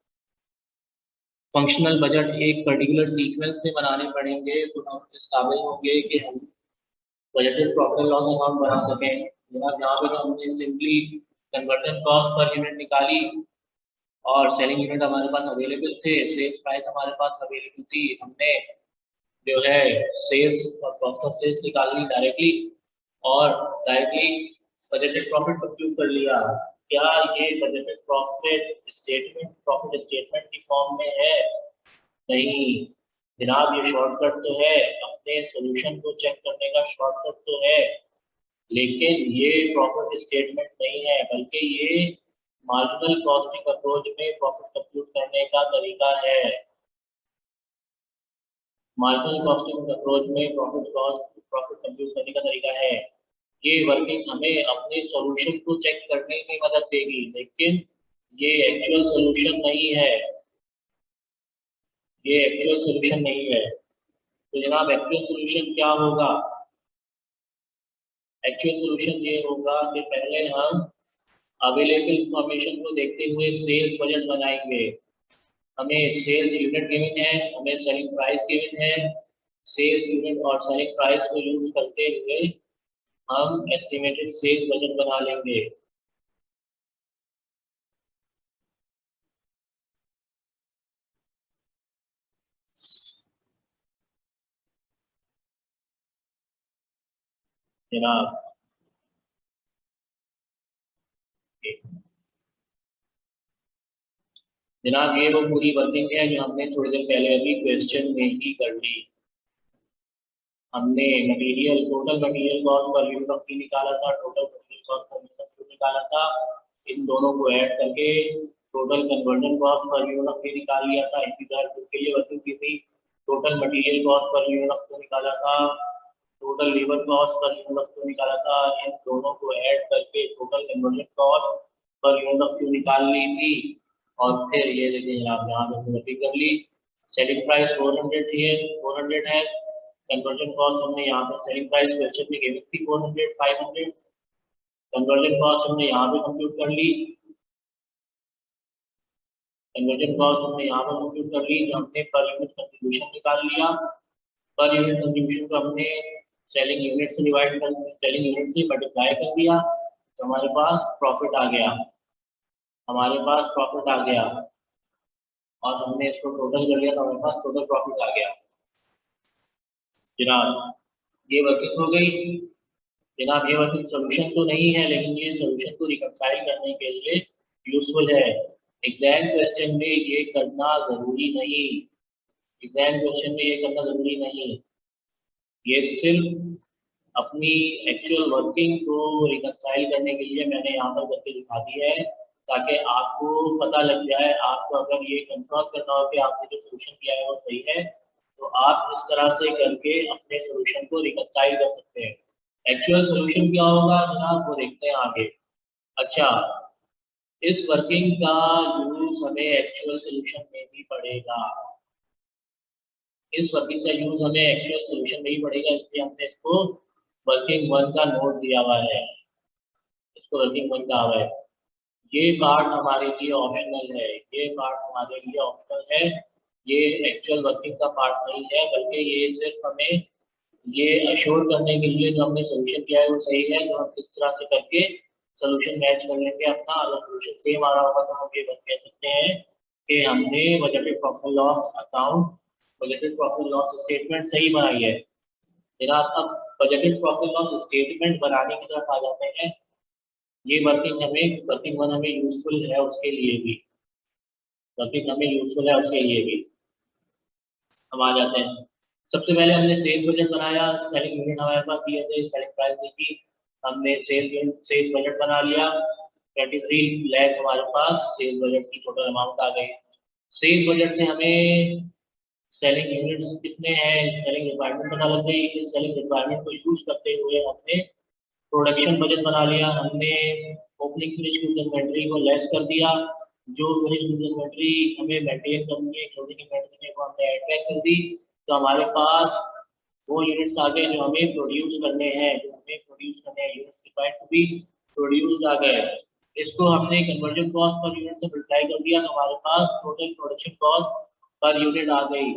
फंक्शनल बजट एक पर्टिकुलर सीक्वेंस में बनाने पड़ेंगे, तो हम इस काबिल होंगे कि हम बजटेड प्रॉफिट लॉस अकाउंट बना सकें। जनाब यहाँ पे तो हमने simply conversion cost per unit निकाली और सेलिंग यूनिट हमारे पास अवेलेबल थे, सेल्स प्राइस हमारे पास अवेलेबल थी, हमने जो है सेल्स और कॉस्ट ऑफ सेल्स निकाल ली डायरेक्टली और डायरेक्टली बजटेड प्रॉफिट कंप्यूट कर लिया। क्या ये बजटेड प्रॉफिट स्टेटमेंट की फॉर्म में है? नहीं जनाब, ये शॉर्टकट तो है, अपने सॉल्यूशन को चेक करने का शॉर्टकट तो है, लेकिन ये प्रॉफिट स्टेटमेंट नहीं है, बल्कि ये मार्जिनल कॉस्टिंग अप्रोच में प्रॉफिट कंप्यूट करने का तरीका है। मार्जिनल कॉस्टिंग अप्रोच में प्रॉफिट कंप्यूट करने का तरीका है। ये वर्किंग हमें अपने सॉल्यूशन को चेक करने में मदद देगी, लेकिन ये एक्चुअल सॉल्यूशन नहीं है, ये एक्चुअल सॉल्यूशन नहीं है। तो जनाब एक्चुअल सॉल्यूशन क्या होगा? एक्चुअल सॉल्यूशन ये होगा कि पहले हम अवेलेबल इंफॉर्मेशन को देखते हुए सेल्स बजट बनाएंगे। हमें सेल्स यूनिट गिवन है, हमें सेलिंग प्राइस गिवन है, सेल्स यूनिट और सेलिंग प्राइस को यूज करते हुए हम एस्टिमेटेड सेल्स बजट बना लेंगे। जनाब जनाब ये वो पूरी वर्किंग है जो हमने थोड़ी देर पहले अभी क्वेश्चन में ही कर ली। हमने total material cost per unit of P निकाला था, total material cost per unit of Q निकाला था, इन दोनों को ऐड करके total conversion cost per unit of P निकाल लिया था। इसी तरह के लिए वर्किंग की थी, total material cost per unit of Q निकाला था, total labour cost per unit of Q निकाला था, इन दोनों को ऐड करके total conversion cost per unit of Q निकाल ली थी। और फिर ये देखिए आप यहाँ पे कर ली, सेलिंग प्राइस 400 है, कन्वर्जन कॉस्ट हमने यहाँ पे सेलिंग प्राइस क्वेश्चन में गिवन थी 400 500, कन्वर्जन कॉस्ट हमने यहाँ पे कंप्यूट कर ली, कन्वर्जन कॉस्ट हमने यहाँ पे कंप्यूट कर ली, जो हमने पर यूनिट कंट्रीब्यूशन निकाल लिया, पर यूनिट कंट्रीब्यूशन को हमने सेलिंग यूनिट से डिवाइड कर सेलिंग यूनिट से मल्टीप्लाई कर दिया, तो हमारे पास प्रॉफिट आ गया, हमारे पास प्रॉफिट आ गया और हमने इसको टोटल कर लिया तो हमारे पास टोटल प्रॉफिट आ गया। जनाब ये वर्किंग हो गई। जनाब ये वर्किंग सोल्यूशन तो नहीं है, लेकिन ये सोल्यूशन को रिकंसाइल करने के लिए यूजफुल है। एग्जाम क्वेश्चन में ये करना जरूरी नहीं, एग्जाम क्वेश्चन में ये करना जरूरी नहीं, ये सिर्फ अपनी एक्चुअल वर्किंग को रिकंसाइल करने के लिए मैंने यहाँ पर करके दिखा दिया है, ताकि आपको पता लग जाए। आपको अगर ये कंफर्म करना हो कि आपने जो सोल्यूशन किया है वो सही है, तो आप इस तरह से करके अपने सोल्यूशन को रिकंसाइल कर सकते हैं। एक्चुअल सोल्यूशन क्या होगा जनाब, वो देखते हैं आगे। अच्छा, इस वर्किंग का यूज हमें एक्चुअल सोल्यूशन में भी पड़ेगा, इस वर्किंग का यूज हमें एक्चुअल सोल्यूशन में ही पड़ेगा, इसलिए हमने इसको वर्किंग 1 का नोट दिया हुआ है, इसको वर्किंग 1 कहा हुआ है। ये पार्ट हमारे लिए ऑप्शनल है, ये पार्ट हमारे लिए ऑप्शनल है, ये एक्चुअल वर्किंग का पार्ट नहीं है, बल्कि ये सिर्फ हमें ये अश्योर करने के लिए जो हमने सोल्यूशन किया है वो सही है, जो हम इस तरह से करके सोल्यूशन मैच कर लेंगे अपना। अगर सोल्यूशन सेम आ रहा होगा तो हम ये बात कह सकते हैं कि हमने budgeted profit loss account, budgeted profit loss statement सही बनाई है। जनाब अब बजटेड प्रॉफिट लॉस स्टेटमेंट बनाने की तरफ आ जाते हैं। ये वर्किंग वन हमें यूजफुल है उसके लिए भी, हम आ जाते हैं। सबसे पहले हमने सेल बजट बनाया, सेलिंग यूनिट हमारे पास दिए थे, सेलिंग प्राइस दी थी, हमने सेल बजट बना लिया। 23 लाख हमारे पास सेल बजट की टोटल अमाउंट आ गई। सेल बजट से हमें सेलिंग यूनिट्स कितने हैं, सेलिंग रिक्वायरमेंट पता लग गई। इस सेलिंग रिक्वायरमेंट को यूज करते हुए हमने प्रोडक्शन बजट बना लिया। हमने ओपनिंग फिनिश गुड्स इन्वेंटरी को लेस कर दिया, जो फिनिश गुड्स इन्वेंटरी हमें मेंटेन करनी है, क्लोजिंग इन्वेंटरी को हमने ऐड बैक कर दी। तो हमारे पास वो यूनिट्स आ गए जो हमें प्रोड्यूस करने हैं, units required to be produced आ गए। इसको हमने कन्वर्जन कॉस्ट पर यूनिट से मल्टीप्लाई कर दिया, तो हमारे पास total production cost per unit आ गई।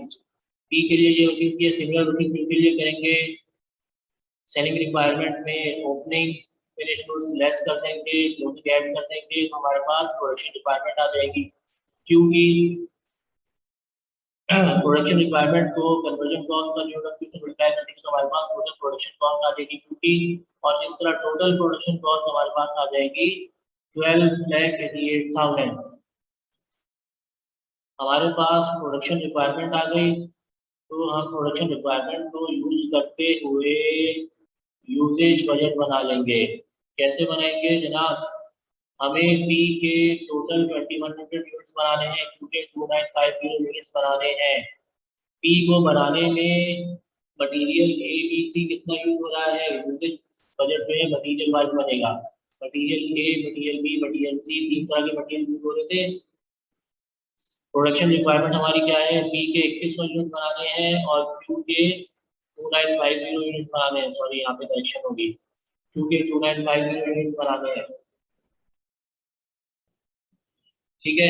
पी के लिए ये रूटीन की सिमिलर रूटीन के लिए करेंगे। सेलिंग रिक्वायरमेंट में ओपनिंग फिनिश गुड्स लेस कर देंगे, क्लोजिंग ऐड कर देंगे, तो हमारे पास प्रोडक्शन रिक्वायरमेंट आ जाएगी। क्योंकि प्रोडक्शन रिक्वायरमेंट को conversion cost per unit of से मल्टीप्लाई करने के तो हमारे पास टोटल प्रोडक्शन कॉस्ट आ जाएगी 50, और इस तरह टोटल प्रोडक्शन कॉस्ट हमारे पास आ जाएगी 12,88,000। हमारे पास प्रोडक्शन रिक्वायरमेंट आ गई, तो हम प्रोडक्शन रिक्वायरमेंट को यूज करते हुए यूजेज बजट बना लेंगे। कैसे बनाएंगे जनाब? हमें पी के टोटल 2100 यूनिट्स बनाने हैं, क्योंकि 2950 यूनिट्स बनाने हैं। पी को बनाने में मटेरियल ए बी सी कितना यूज हो रहा है, यूजेज बजट में मटेरियल वाइज बनेगा। Material A, material B, material C, तीन तरह के मटेरियल यूज हो रहे थे। प्रोडक्शन रिक्वायरमेंट हमारी क्या है? पी के 2100 यूनिट बनाने हैं और क्यू के 2950 यूनिट बनाने हैं। सॉरी, यहाँ पे करेक्शन होगी, क्यू के 2950 यूनिट बनाने हैं। ठीक है,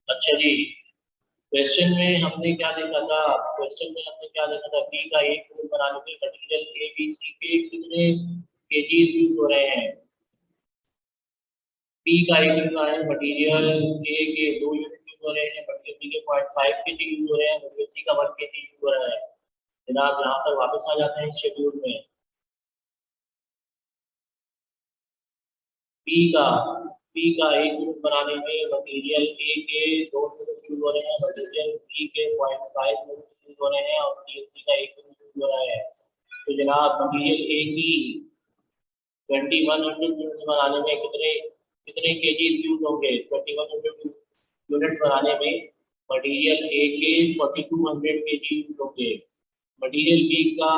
अच्छा जी। क्वेश्चन में हमने क्या देखा था? पी का एक यूनिट बनाने में मटेरियल ए बी सी के कितने केजीज यूज हो रहे हैं? पी का एक यूनिट है, मटेरियल ए के 2 यूनिट यूज हो रहे हैं, मटेरियल बी के 0.5 केजी यूज हो रहे हैं, मटेरियल सी का 1 केजी यूज हो रहा है। जनाब यहाँ पर वापस आ जाते हैं शेड्यूल में। पी का एक यूनिट बनाने में मटेरियल ए के 2 यूनिट यूज हो रहे हैं, मटेरियल बी के 0.5 यूनिट यूज हो रहे हैं, और मटेरियल सी का 1 यूनिट यूज हो रहा है। तो जनाब मटेरियल ए की 2100 यूनिट्स बनाने में कितने केजी यूज होंगे? 2100 यूनिट्स बनाने में मटेरियल ए के 4200 केजी यूज होंगे। मटेरियल बी का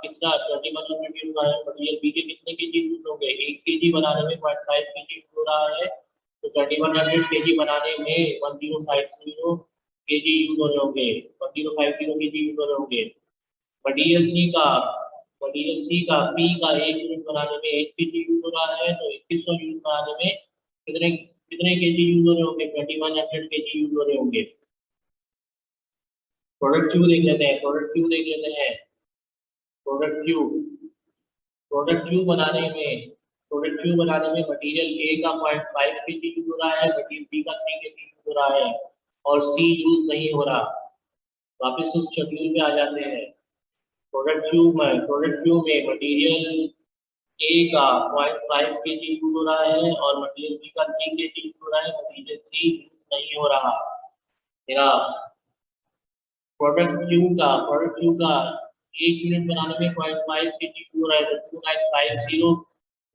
कितना? 2100 यूज हो रहा है, मटेरियल बी के कितने केजी यूज होंगे? 1 केजी बनाने में 0.5 केजी यूज हो रहा है, तो 2100 केजी बनाने में 1050 केजी यूज हो रहे होंगे, 1050 केजी यूज हो रहे होंगे। मटेरियल सी का पी का एक यूनिट बनाने में 1 केजी यूज हो रहा है, तो 2100 यूनिट बनाने में कितने कितने केजी यूज हो रहे होंगे? 2100 केजी यूज हो रहे होंगे। प्रोडक्ट क्यू देख लेते हैं। प्रोडक्ट क्यू बनाने में मटेरियल ए का 0.5 केजी यूज हो रहा है, मटेरियल बी का 3 केजी यूज हो रहा है, और सी यूज नहीं हो रहा। वापस उस शेड्यूल में आ जाते हैं। प्रोडक्ट क्यू में मटेरियल ए का 0.5 केजी यूज हो रहा है, और मटेरियल बी का 3 केजी यूज हो रहा है, मटेरियल सी यूज नहीं हो रहा। मेरा प्रोडक्ट क्यू का एक यूनिट बनाने में 0.5 केजी यूज हो रहा है, तो 2950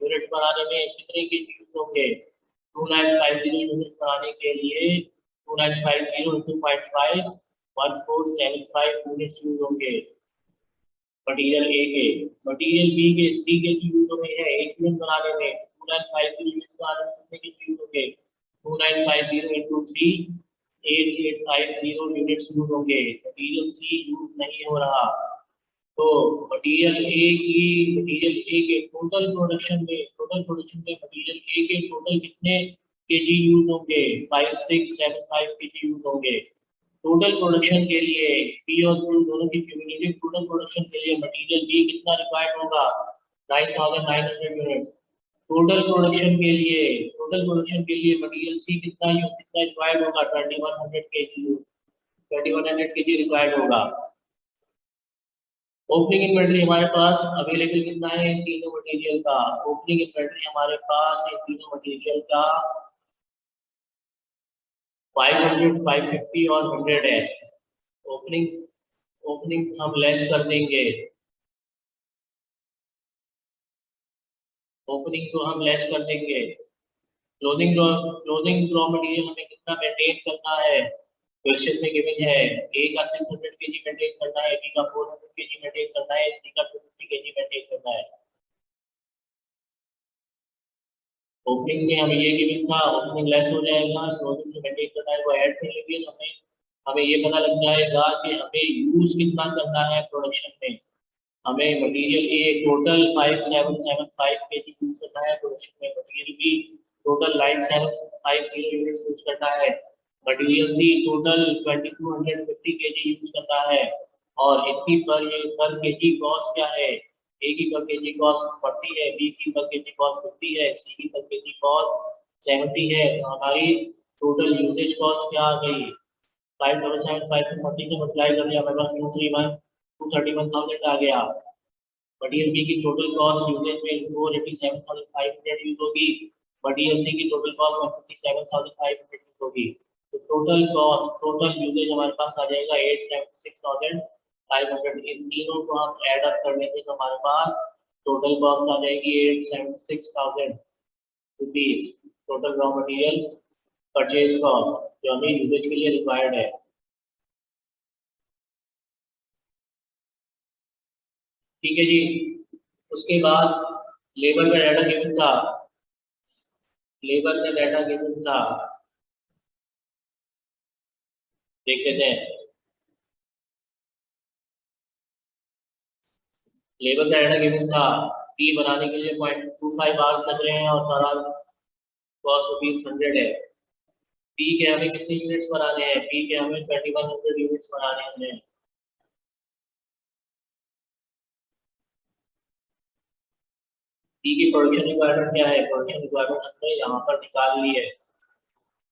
यूनिट बनाने में कितने केजी यूज होंगे? 2950 यूनिट बनाने के लिए 2950 into 0.5 1475 यूनिट्स यूज होंगे मटेरियल ए के। मटेरियल बी के 3 केजी यूज हो रहे हैं एक यूनिट बनाने में, 2950 यूनिट बनाने में कितने केजी यूज होंगे? 2950 into 3 8850 यूनिट्स यूज होंगे। मटेरियल सी यूज नहीं हो रहा। तो मटेरियल ए के टोटल प्रोडक्शन में मटेरियल ए के टोटल कितने केजी यूज होंगे? 5675 केजी यूज होंगे। टोटल प्रोडक्शन के लिए पी और क्यू दोनों की क्यूमुलेटिव टोटल प्रोडक्शन के लिए मटेरियल बी कितना रिक्वायर्ड होगा? 9900 यूनिट। टोटल प्रोडक्शन के लिए मटेरियल सी कितना रिक्वायर्ड होगा? 2100 केजी रिक्वायर्ड होगा। ओपनिंग इन्वेंटरी हमारे पास अवेलेबल कितना है इन तीनों मटेरियल का? ओपनिंग इन्वेंटरी हमारे पास इन तीनों मटेरियल का 500, 550 और 100 है। ओपनिंग ओपनिंग हम लेस कर देंगे, ओपनिंग को हम लेस कर देंगे। क्लोजिंग रॉ मटेरियल हमें कितना मेंटेन करना है? क्वेश्चन में गिवन है ए का 600 केजी मेंटेन करना है, बी का 400 केजी मेंटेन करना है, सी का 250 केजी मेंटेन करना है। ओपनिंग में हमें ये गिवन था, ओपनिंग लेस हो जाएगा, क्लोजिंग जो मेंटेन करना है वो ऐड कर लेंगे। हमें हमें ये पता लग जाएगा कि हमें यूज कितना करना है प्रोडक्शन में। हमें material A total 5775 KG use करना है प्रोडक्शन में, material B total 9750 units use करना है, material C total 2250 KG use करना है। और इनकी पर केजी कॉस्ट क्या है? ए की पर केजी कॉस्ट 40 है, बी की पर केजी कॉस्ट 50 है, सी की पर केजी कॉस्ट 70 है। तो हमारी टोटल यूजेज कॉस्ट क्या आ गई? 5775 को 40 से मल्टीप्लाई कर दिया, हमारे पास 231,000 आ गया। मटेरियल बी की टोटल कॉस्ट यूजेज में 487,500 यूज होगी, मटेरियल सी की टोटल कॉस्ट 157,500 यूज होगी। तो टोटल कॉस्ट, टोटल यूजेज हमारे पास आ जाएगा 876,500। इन तीनों को हम ऐड अप कर लेंगे तो हमारे पास टोटल कॉस्ट आ जाएगी 876,000 rupees, total raw material purchase cost जो हमें यूजेज के लिए रिक्वायर्ड है। ठीक है जी। उसके बाद लेबर का डाटा गिवन था, लेबर का डाटा गिवन था, देख लेते हैं। लेबर का डाटा गिवन था, टी बनाने के लिए 0.25 आवर्स लग रहे हैं और सारा कॉस्ट ₹100 है। पी के हमें कितने यूनिट्स बनाने हैं? पी के हमें 2100 यूनिट्स बनाने हैं। पी की प्रोडक्शन रिक्वायरमेंट क्या है? प्रोडक्शन रिक्वायरमेंट हमने यहाँ पर निकाल ली है,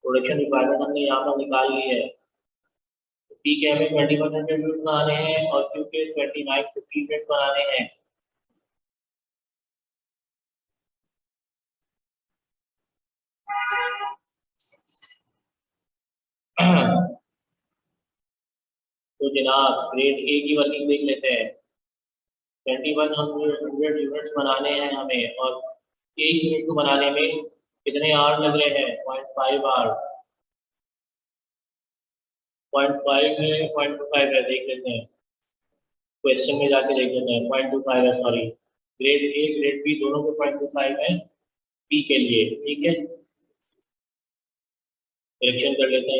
प्रोडक्शन रिक्वायरमेंट हमने यहाँ पर निकाल ली है। पी के हमें 2100 यूनिट्स बनाने हैं और क्यू के 2950 यूनिट्स बनाने हैं। तो जनाब ग्रेड ए की वर्किंग देख लेते हैं। 2100 यूनिट्स बनाने हैं हमें और एक यूनिट को बनाने में कितने आवर लग रहे हैं? 0.5 आवर। 0.5 है, 0.25 है, देख लेते हैं, क्वेश्चन में जाके देख लेते हैं। 0.25 है, sorry, grade A grade B दोनों को 0.25 है पी के लिए। ठीक है, करेक्शन कर लेते हैं,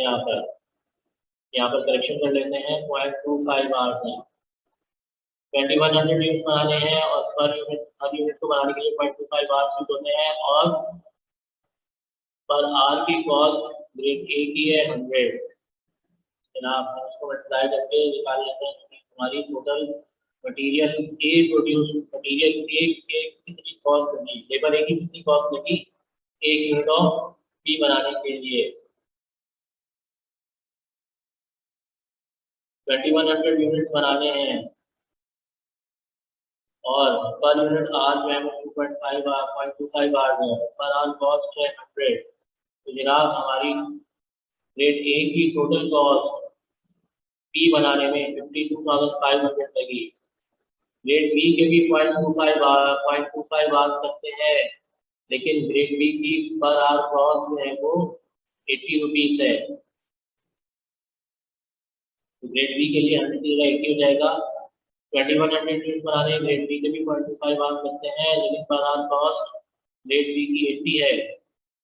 यहाँ पर करेक्शन कर लेते हैं। 0.25 आवर्स है, 2100 यूनिट बनाने हैं और हर यूनिट को बनाने के लिए 0.25 आवर्स यूज होते हैं और पर आवर की कॉस्ट ग्रेड ए की है 100। जनाब हम उसको मल्टीप्लाई करके निकाल लेते हैं कि हमारी total material A produce, material A के कितनी कॉस्ट लगी, लेबर ए की कितनी कॉस्ट लगी एक यूनिट ऑफ पी बनाने के लिए? 2100 यूनिट्स बनाने हैं और पर यूनिट आर जो है 2.25 आर है, पर आर कॉस्ट है 100। तो जनाब हमारी ग्रेड ए की टोटल कॉस्ट पी बनाने में 52,500 लगी। ग्रेड बी के भी 0.25 आर करते हैं, लेकिन ग्रेड बी की पर आर कॉस्ट जो है वो 80 रुपीज है। तो ग्रेड बी के लिए 100 की जगह 80 हो जाएगा। 2100 यूनिट बनाने ग्रेड बी के भी 0.25 आर करते हैं, लेकिन पर आर कॉस्ट ग्रेड बी की 80 है।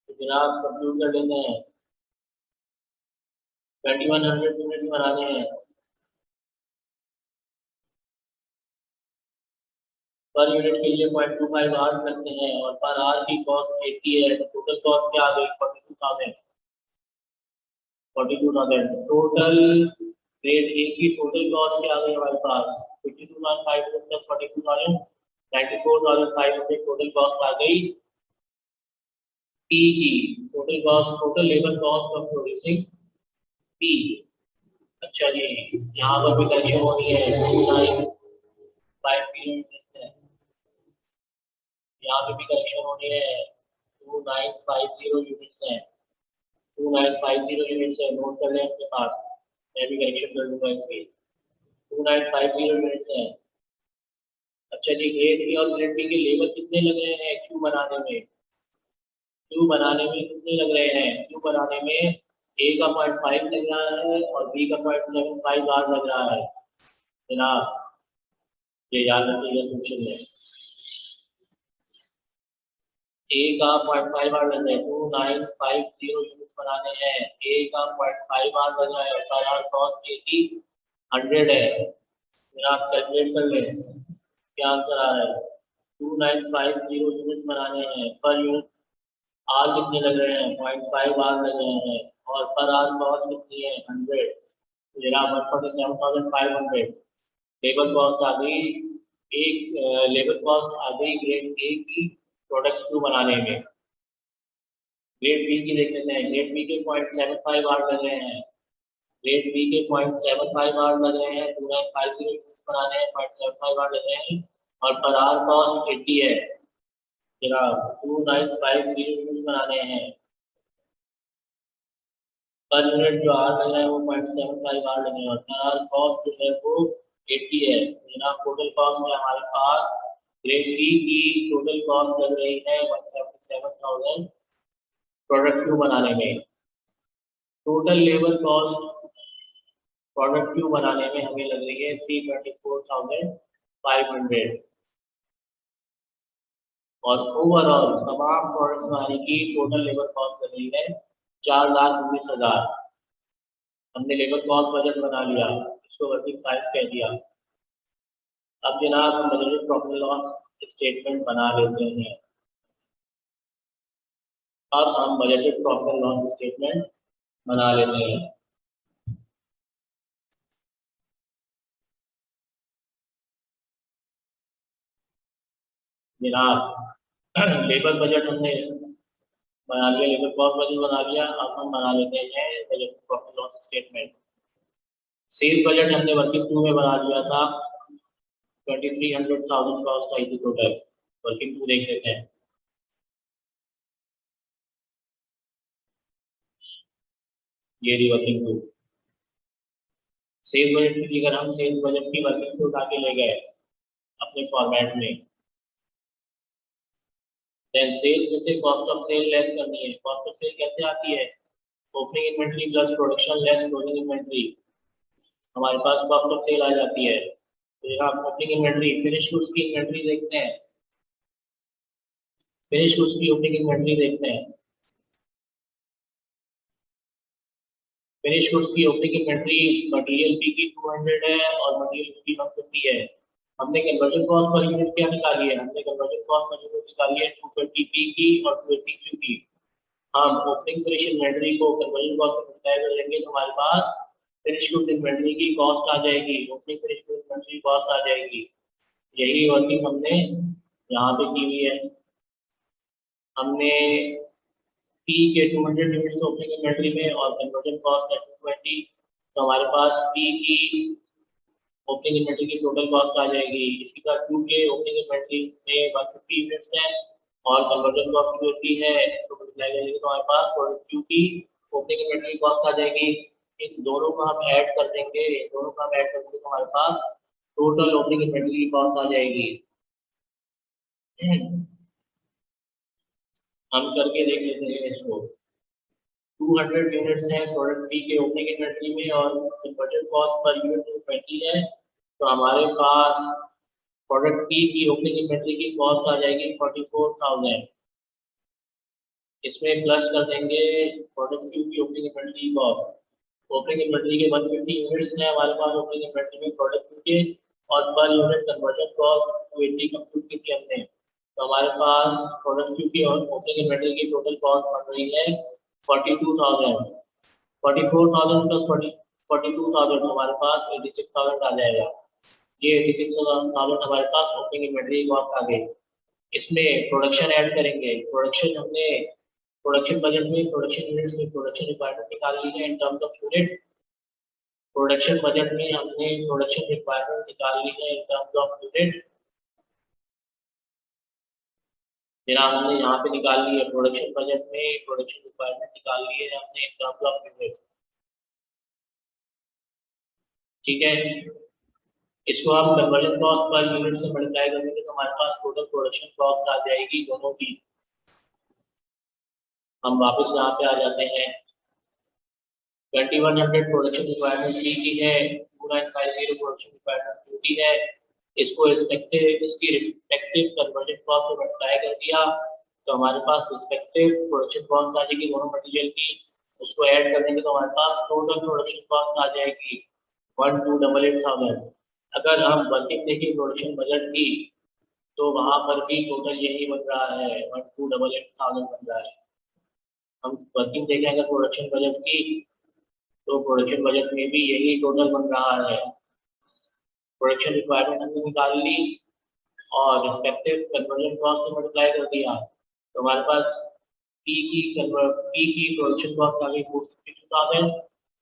तो जनाब कंप्यूट कर लेते हैं। 2100 यूनिट्स बनाने हैं, पर यूनिट के लिए 0.25 आर करते हैं और पर आर की कॉस्ट 80 है। तो टोटल कॉस्ट क्या आ गई? 42,000। 42,000 टोटल ग्रेड ए की टोटल कॉस्ट क्या आ गई हमारे पास? 52,500 प्लस 42,000, 94,500 टोटल कॉस्ट आ गई पी की। Total cost, total labour cost of producing P. अच्छा जी, यहाँ पर भी करेक्शन होनी है। 5 यूनिट्स है, यहाँ पे भी करेक्शन होनी है। 2950 यूनिट्स है, 2950 यूनिट्स है, नोट कर लें अपने पास, मैं भी करेक्शन कर दूंगा इसकी। 2950 यूनिट्स है। अच्छा जी, ग्रेड बी और ग्रेड बी के लेवल कितने लग रहे हैं क्यू बनाने में? क्यू बनाने में कितने लग रहे हैं? क्यू बनाने में ए का 0.5 लग रहा है और बी का 0.75 आर लग रहा है जनाब, ये याद रखिएगा क्वेश्चन में। ए का 0.5 आर लग रहा है, 2950 यूनिट बनाने हैं, ए का 0.5 आर लग रहा है, पर आर कॉस्ट ए की 100 है। फिर आप कैलकुलेट कर लें क्या आंसर आ रहा है। 2950 यूनिट बनाने हैं, पर यूनिट आर कितने लग रहे हैं? 0.5 आर लग रहे हैं, और पर आर कॉस्ट कितनी है? 100, तो जनाब 147,500 लेबर कॉस्ट आ गई। एक लेबर कॉस्ट आ गई ग्रेड ए की प्रोडक्ट क्यू बनाने में। ग्रेड बी की देख लेते हैं, ग्रेड बी के 0.75 आर लग रहे हैं, ग्रेड बी के 0.75 आर लग रहे हैं, 2950 बनाने हैं, 0.75 आर लग रहे हैं, और पर आर कॉस्ट 80 है जनाब। 2950 यूनिट बनाने हैं, पर यूनिट जो आर लग रहा है वो 0.75 आर लग रहे हैं, और पर आर कॉस्ट जो है वो 80 है जनाब। टोटल कॉस्ट है हमारे पास ग्रेड बी की टोटल कॉस्ट लग रही है 177,000 प्रोडक्ट क्यू बनाने में। Total labour cost product Q बनाने में हमें लग रही है 324,500, और ओवरऑल तमाम प्रोडक्ट्स बनाने की टोटल लेबर कॉस्ट लग रही है 4,19,000। हमने लेबर कॉस्ट बजट बना लिया, इसको वर्किंग प्राइस कह दिया। अब जनाब हम बजटेड प्रॉफिट लॉस स्टेटमेंट बना लेते हैं। अब हम बजटेड प्रॉफिट लॉस स्टेटमेंट बना लेते हैं। जनाब लेबर बजट हमने बना लिया, लेबर कॉस्ट बजट बना लिया। अब हम बना लेते हैं budget profit loss statement. Sales budget हमने वर्किंग टू में बना लिया था, 2300,000 कॉस्ट आई थी टोटल। वर्किंग टू देख लेते हैं। ये रही वर्किंग टू। सेल्स बजट की अगर हम सेल्स बजट की वर्किंग टू उठा के ले गए अपने फॉर्मेट में, देन सेल्स में से कॉस्ट ऑफ सेल लेस करनी है। कॉस्ट ऑफ सेल कैसे आती है? Opening inventory plus production less closing inventory, हमारे पास कॉस्ट ऑफ सेल आ जाती है। तो आप ओपनिंग इन्वेंटरी फिनिश गुड्स की इन्वेंटरी देखते हैं, फिनिश गुड्स की ओपनिंग इन्वेंटरी देखते हैं। फिनिश गुड्स की ओपनिंग इन्वेंटरी मटेरियल बी की 200 है और मटेरियल बी की 150 है। हमने कन्वर्जन कॉस्ट पर यूनिट क्या निकाली है? हमने कन्वर्जन कॉस्ट पर यूनिट निकाली है 220 पी की और 280 क्यू की। हम ओपनिंग फिनिश इन्वेंटरी को कन्वर्जन कॉस्ट में मल्टीप्लाई कर लेंगे तो हमारे पास फिनिश गुड्स इन्वेंटरी की कॉस्ट आ जाएगी, opening finish goods inventory cost आ जाएगी। यही वर्किंग हमने यहाँ पे की हुई है। हमने पी के 200 यूनिट्स ओपनिंग इन्वेंटरी में और कन्वर्जन कॉस्ट है 220, तो हमारे पास पी की ओपनिंग इन्वेंटरी की टोटल कॉस्ट आ जाएगी। इसी का क्यू के ओपनिंग इन्वेंटरी में 150 यूनिट्स है और कन्वर्जन कॉस्ट 280 है, तो मल्टीप्लाई करेंगे तो हमारे पास प्रोडक्ट क्यू की ओपनिंग इन्वेंटरी कॉस्ट आ जाएगी। इन दोनों को हम ऐड कर देंगे, दोनों को हम ऐड कर देंगे तो हमारे पास टोटल ओपनिंग इन्वेंटरी की कॉस्ट आ जाएगी। हम करके देख लेते हैं इसको। 200 यूनिट्स हैं प्रोडक्ट बी के ओपनिंग इन्वेंटरी में और कन्वर्जन कॉस्ट पर यूनिट 220 है, तो हमारे पास प्रोडक्ट बी की ओपनिंग इन्वेंटरी की कॉस्ट आ जाएगी 44,000। इसमें प्लस कर देंगे प्रोडक्ट क्यू की ओपनिंग इन्वेंटरी की कॉस्ट। ओपनिंग इन्वेंटरी के 150 यूनिट्स हैं हमारे पास ओपनिंग इन्वेंटरी में प्रोडक्ट क्यू के, और per unit conversion cost 280 compute की थी हमने, तो हमारे पास प्रोडक्ट क्यू की और ओपनिंग इन्वेंटरी की टोटल कॉस्ट बन रही है 42,000। 44,000 प्लस 42,000 हमारे पास 86,000 आ जाएगा। ये 86,000 हमारे पास ओपनिंग इन्वेंटरी कॉस्ट आ गई। इसमें प्रोडक्शन ऐड करेंगे। प्रोडक्शन हमने प्रोडक्शन बजट में प्रोडक्शन यूनिट से प्रोडक्शन रिक्वायरमेंट निकाल ली है in terms of unit, production budget में हमने प्रोडक्शन रिक्वायरमेंट निकाल ली है इन टर्म्स ऑफ यूनिट। जनाब हमने यहाँ पे निकाल ली है प्रोडक्शन बजट में प्रोडक्शन रिक्वायरमेंट निकाल ली है हमने इन टर्म्स ऑफ यूनिट। ठीक है, इसको हम कन्वर्जन कॉस्ट पर यूनिट से मल्टीप्लाई करेंगे तो हमारे पास टोटल प्रोडक्शन कॉस्ट आ जाएगी दोनों की। हम वापस यहाँ पे आ जाते हैं। 2100 प्रोडक्शन रिक्वायरमेंट डी की है, 2950 प्रोडक्शन रिक्वायरमेंट क्यू की है। इसको इसकी रिस्पेक्टिव कन्वर्जन कॉस्ट से मल्टीप्लाई कर दिया तो हमारे पास रिस्पेक्टिव प्रोडक्शन कॉस्ट आ जाएगी दोनों मटेरियल की। उसको ऐड कर देंगे तो हमारे पास टोटल प्रोडक्शन कॉस्ट आ जाएगी 1288,000। अगर हम वर्किंग देखें प्रोडक्शन बजट की तो वहां पर भी टोटल यही बन रहा है 1288,000 बन रहा है। हम वर्किंग देखें अगर प्रोडक्शन बजट की तो प्रोडक्शन बजट में भी यही टोटल बन रहा है। प्रोडक्शन रिक्वायरमेंट हमने निकाल ली और रिस्पेक्टिव कन्वर्जन कॉस्ट से मल्टीप्लाई कर दिया तो हमारे पास पी की प्रोडक्शन कॉस्ट आ गई 462,000,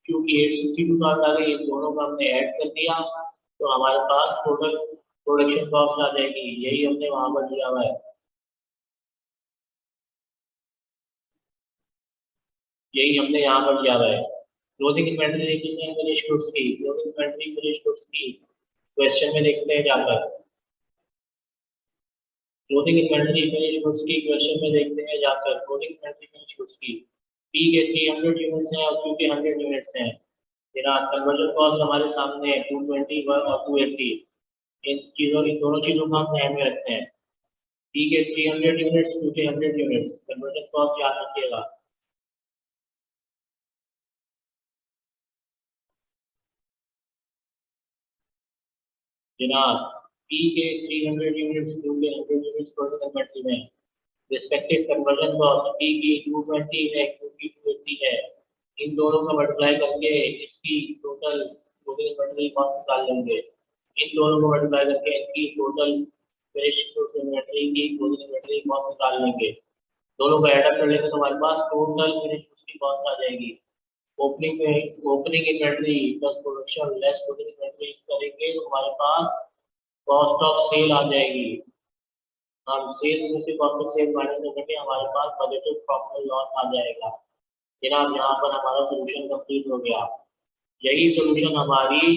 क्यू की 862,000 आ गई। इन दोनों का हमने ऐड कर दिया तो हमारे पास टोटल प्रोडक्शन कॉस्ट आ जाएगी, यही हमने वहां पर दिया हुआ है, यही हमने यहाँ पर दिया हुआ है। क्लोजिंग इन्वेंटरी देख लेते हैं फिनिश गुड्स की। क्लोजिंग इन्वेंटरी फिनिश गुड्स की क्वेश्चन में देखते हैं जाकर। क्लोजिंग इन्वेंटरी फिनिश गुड्स की क्वेश्चन में देखते हैं जाकर। क्लोजिंग इन्वेंटरी फिनिश गुड्स की पी के 300 यूनिट्स हैं और क्यू के 100 यूनिट्स हैं। कन्वर्जन कॉस्ट हमारे सामने है 220 और 280। इन दोनों चीजों को हम ध्यान में रखते हैं। पी के 300 यूनिट्स, क्यू के 100 यूनिट्स, कन्वर्जन कॉस्ट याद रखिएगा। जनाब पी के 300 यूनिट्स, क्यू के 100 यूनिट्स क्लोजिंग इन्वेंटरी में रिस्पेक्टिव कन्वर्जन कॉस्ट पी की 220 है, क्यू की 280 है। इन दोनों का मल्टीप्लाई करके इसकी टोटल क्लोजिंग इन्वेंटरी कॉस्ट निकाल लेंगे। इन दोनों को मल्टीप्लाई करके इनकी टोटल फिनिश इन्वेंटरी की क्लोजिंग इन्वेंटरी कॉस्ट निकाल लेंगे। दोनों को ऐड अप कर लेंगे तो हमारे पास टोटल फिनिश की कॉस्ट आ जाएगी। Opening inventory plus production less closing inventory करेंगे तो हमारे पास कॉस्ट ऑफ सेल आ जाएगी। हम सेल में से कॉस्ट ऑफ सेल माइनस करेंगे हमारे पास बजटेड प्रॉफिट एंड लॉस आ जाएगा। जनाब यहाँ पर हमारा सॉल्यूशन कंप्लीट हो गया। यही सॉल्यूशन हमारी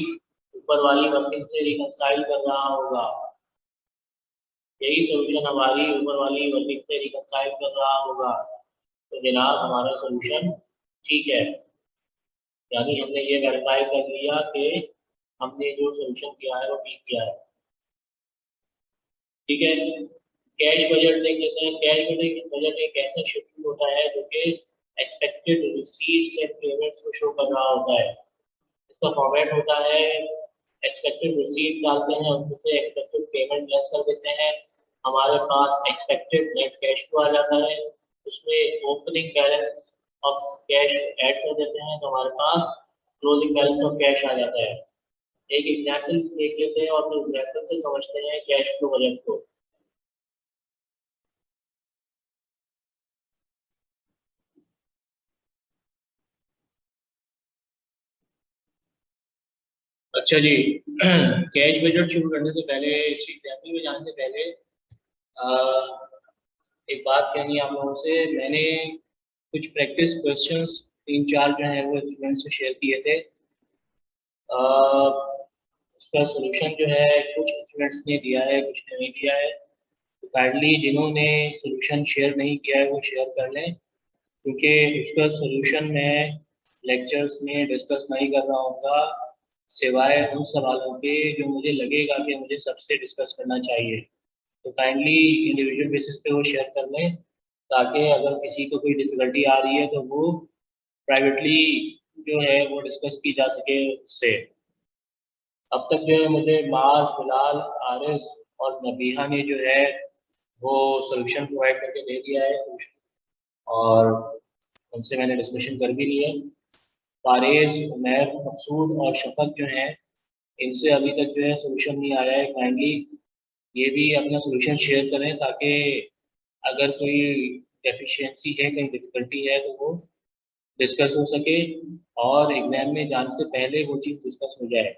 ऊपर वाली वर्किंग से रिकंसाइल कर रहा होगा। यही सॉल्यूशन हमारी ऊपर वाली वर्किंग से रिकंसाइल कर रहा होगा। तो जनाब हमारा सॉल्यूशन ठीक है, यानी हमने ये वेरीफाई कर लिया कि हमने जो सॉल्यूशन किया है वो ठीक किया है। ठीक है, कैश बजट देख लेते हैं। कैश बजट एक ऐसा शेड्यूल होता है जो कि एक्सपेक्टेड रिसीट्स एंड पेमेंट्स को शो कर रहा होता है। इसका फॉर्मेट होता है एक्सपेक्टेड रिसीट डालते हैं उससे एक्सपेक्टेड पेमेंट लेस कर देते हैं, हमारे पास एक्सपेक्टेड नेट कैश फ्लो आ जाता है। उसमें opening balance of cash add कर देते हैं तो हमारे पास क्लोजिंग बैलेंस ऑफ कैश आ जाता है। एक एग्जाम्पल देख लेते हैं और फिर एग्जाम्पल से समझते हैं कैश फ्लो बजट को। अच्छा जी, कैश बजट शुरू करने से पहले, इस एग्जाम्पल में जाने से पहले एक बात कहनी है आप लोगों से। मैंने कुछ प्रैक्टिस क्वेश्चंस 3-4 जो है वो स्टूडेंट से शेयर किए थे। उसका सॉल्यूशन जो है कुछ स्टूडेंट्स ने दिया है, कुछ ने नहीं दिया है। तो काइंडली जिन्होंने सॉल्यूशन शेयर नहीं किया है वो शेयर कर लें, क्योंकि उसका सॉल्यूशन मैं लेक्चर्स में डिस्कस नहीं कर रहा होगा सिवाय उन सवालों के जो मुझे लगेगा कि मुझे सबसे डिस्कस करना चाहिए। तो काइंडली इंडिविजुअल बेसिस पे वो शेयर कर लें, ताकि अगर किसी को कोई डिफिकल्टी आ रही है तो वो प्राइवेटली जो है वो डिस्कस की जा सके उससे। अब तक जो है मुझे माज, बिलाल, आरिस और नबीहा ने जो है वो सॉल्यूशन प्रोवाइड करके दे दिया है और उनसे मैंने डिस्कशन कर भी ली है। फारेज, उमैर, मकसूद और शफक जो है इनसे अभी तक जो है सॉल्यूशन नहीं आया है। काइंडली ये भी अपना सॉल्यूशन शेयर करें ताकि अगर कोई डेफिशिएंसी है, कहीं डिफिकल्टी है तो वो डिस्कस हो सके और एग्जाम में जाने से पहले वो चीज़ डिस्कस हो जाए,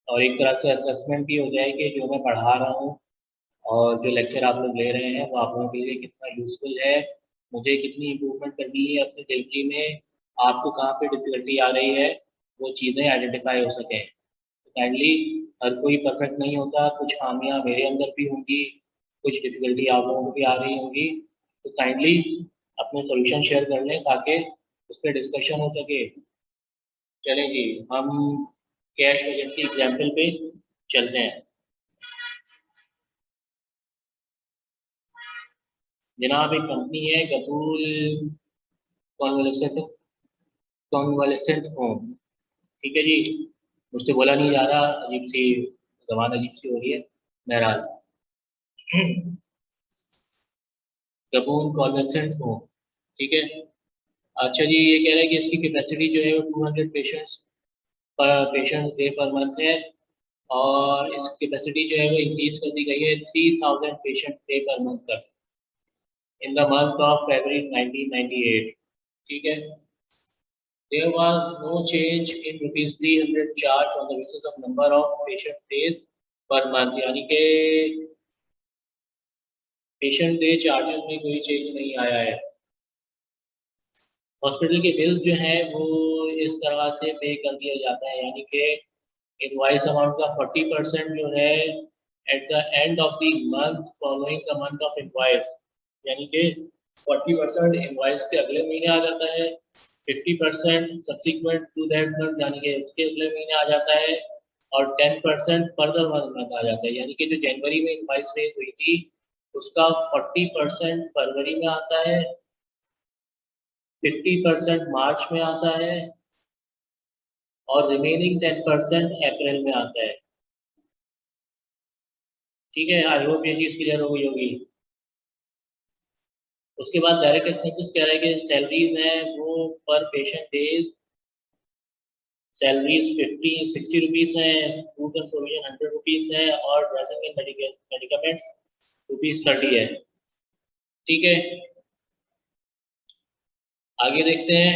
और एक तरह से असेसमेंट भी हो जाए कि जो मैं पढ़ा रहा हूँ और जो लेक्चर आप लोग ले रहे हैं वो आप लोगों के लिए कितना यूजफुल है, मुझे कितनी इम्प्रूवमेंट करनी है अपनी डिलीवरी में, आपको कहाँ पे डिफिकल्टी आ रही है, वो चीज़ें आइडेंटिफाई हो सकें। तो काइंडली, हर कोई परफेक्ट नहीं होता, कुछ खामियां मेरे अंदर भी होंगी, कुछ डिफिकल्टी आप लोगों को भी आ रही होंगी, तो काइंडली अपने सॉल्यूशन शेयर कर लें ताकि उस पर डिस्कशन हो सके। चलें जी, हम कैश बजट की एग्जाम्पल पे चलते हैं। जनाब, एक कंपनी है कपूर कॉन्वलेसेंट कॉन्वलेसेंट होम, ठीक है जी। मुझसे बोला नहीं जा रहा, अजीब सी जबान अजीब सी हो रही है, बहरहाल। कपूर कॉन्वलेसेंट होम, ठीक है। अच्छा जी, ये कह रहा है कि इसकी कैपेसिटी जो है वो 200 पेशेंट डे पर मंथ है, और इस कैपेसिटी जो है वो इंक्रीज कर दी गई है 3000 पेशेंट डे पर मंथ तक in the month of February 1998, ठीक है। There was no change in rupees 300 charge on the basis of number of patient days per month, यानी कि पेशेंट डे चार्जेस में कोई चेंज नहीं आया है। हॉस्पिटल के बिल जो है वो इस तरह से पे कर दिया जाता है, यानी कि इनवॉइस अमाउंट का 40% जो है at the end of the month following the month of invoice, यानी कि 40% इनवॉइस के अगले महीने आ जाता है, 50% सब्सिक्वेंट टू दैट मंथ यानी कि उसके अगले महीने आ जाता है, और 10% फर्दर मंथ आ जाता है, यानी कि जो जनवरी में इनवॉइस रेज हुई थी उसका 40% फरवरी में आता है, 50% मार्च में आता है, और रिमेनिंग 10% अप्रैल में आता है। ठीक है, आई होप ये चीज क्लियर हो गई होगी। उसके बाद डायरेक्ट एक्सपेंसेस कह रहा है कि सैलरीज हैं वो पर पेशेंट डेज, सैलरीज 60 रुपीज हैं, फूड एंड प्रोविजन 100 रुपीज है, और ड्रेसिंग एंड मेडिकमेंट्स ₹30 है, ठीक है। आगे देखते हैं।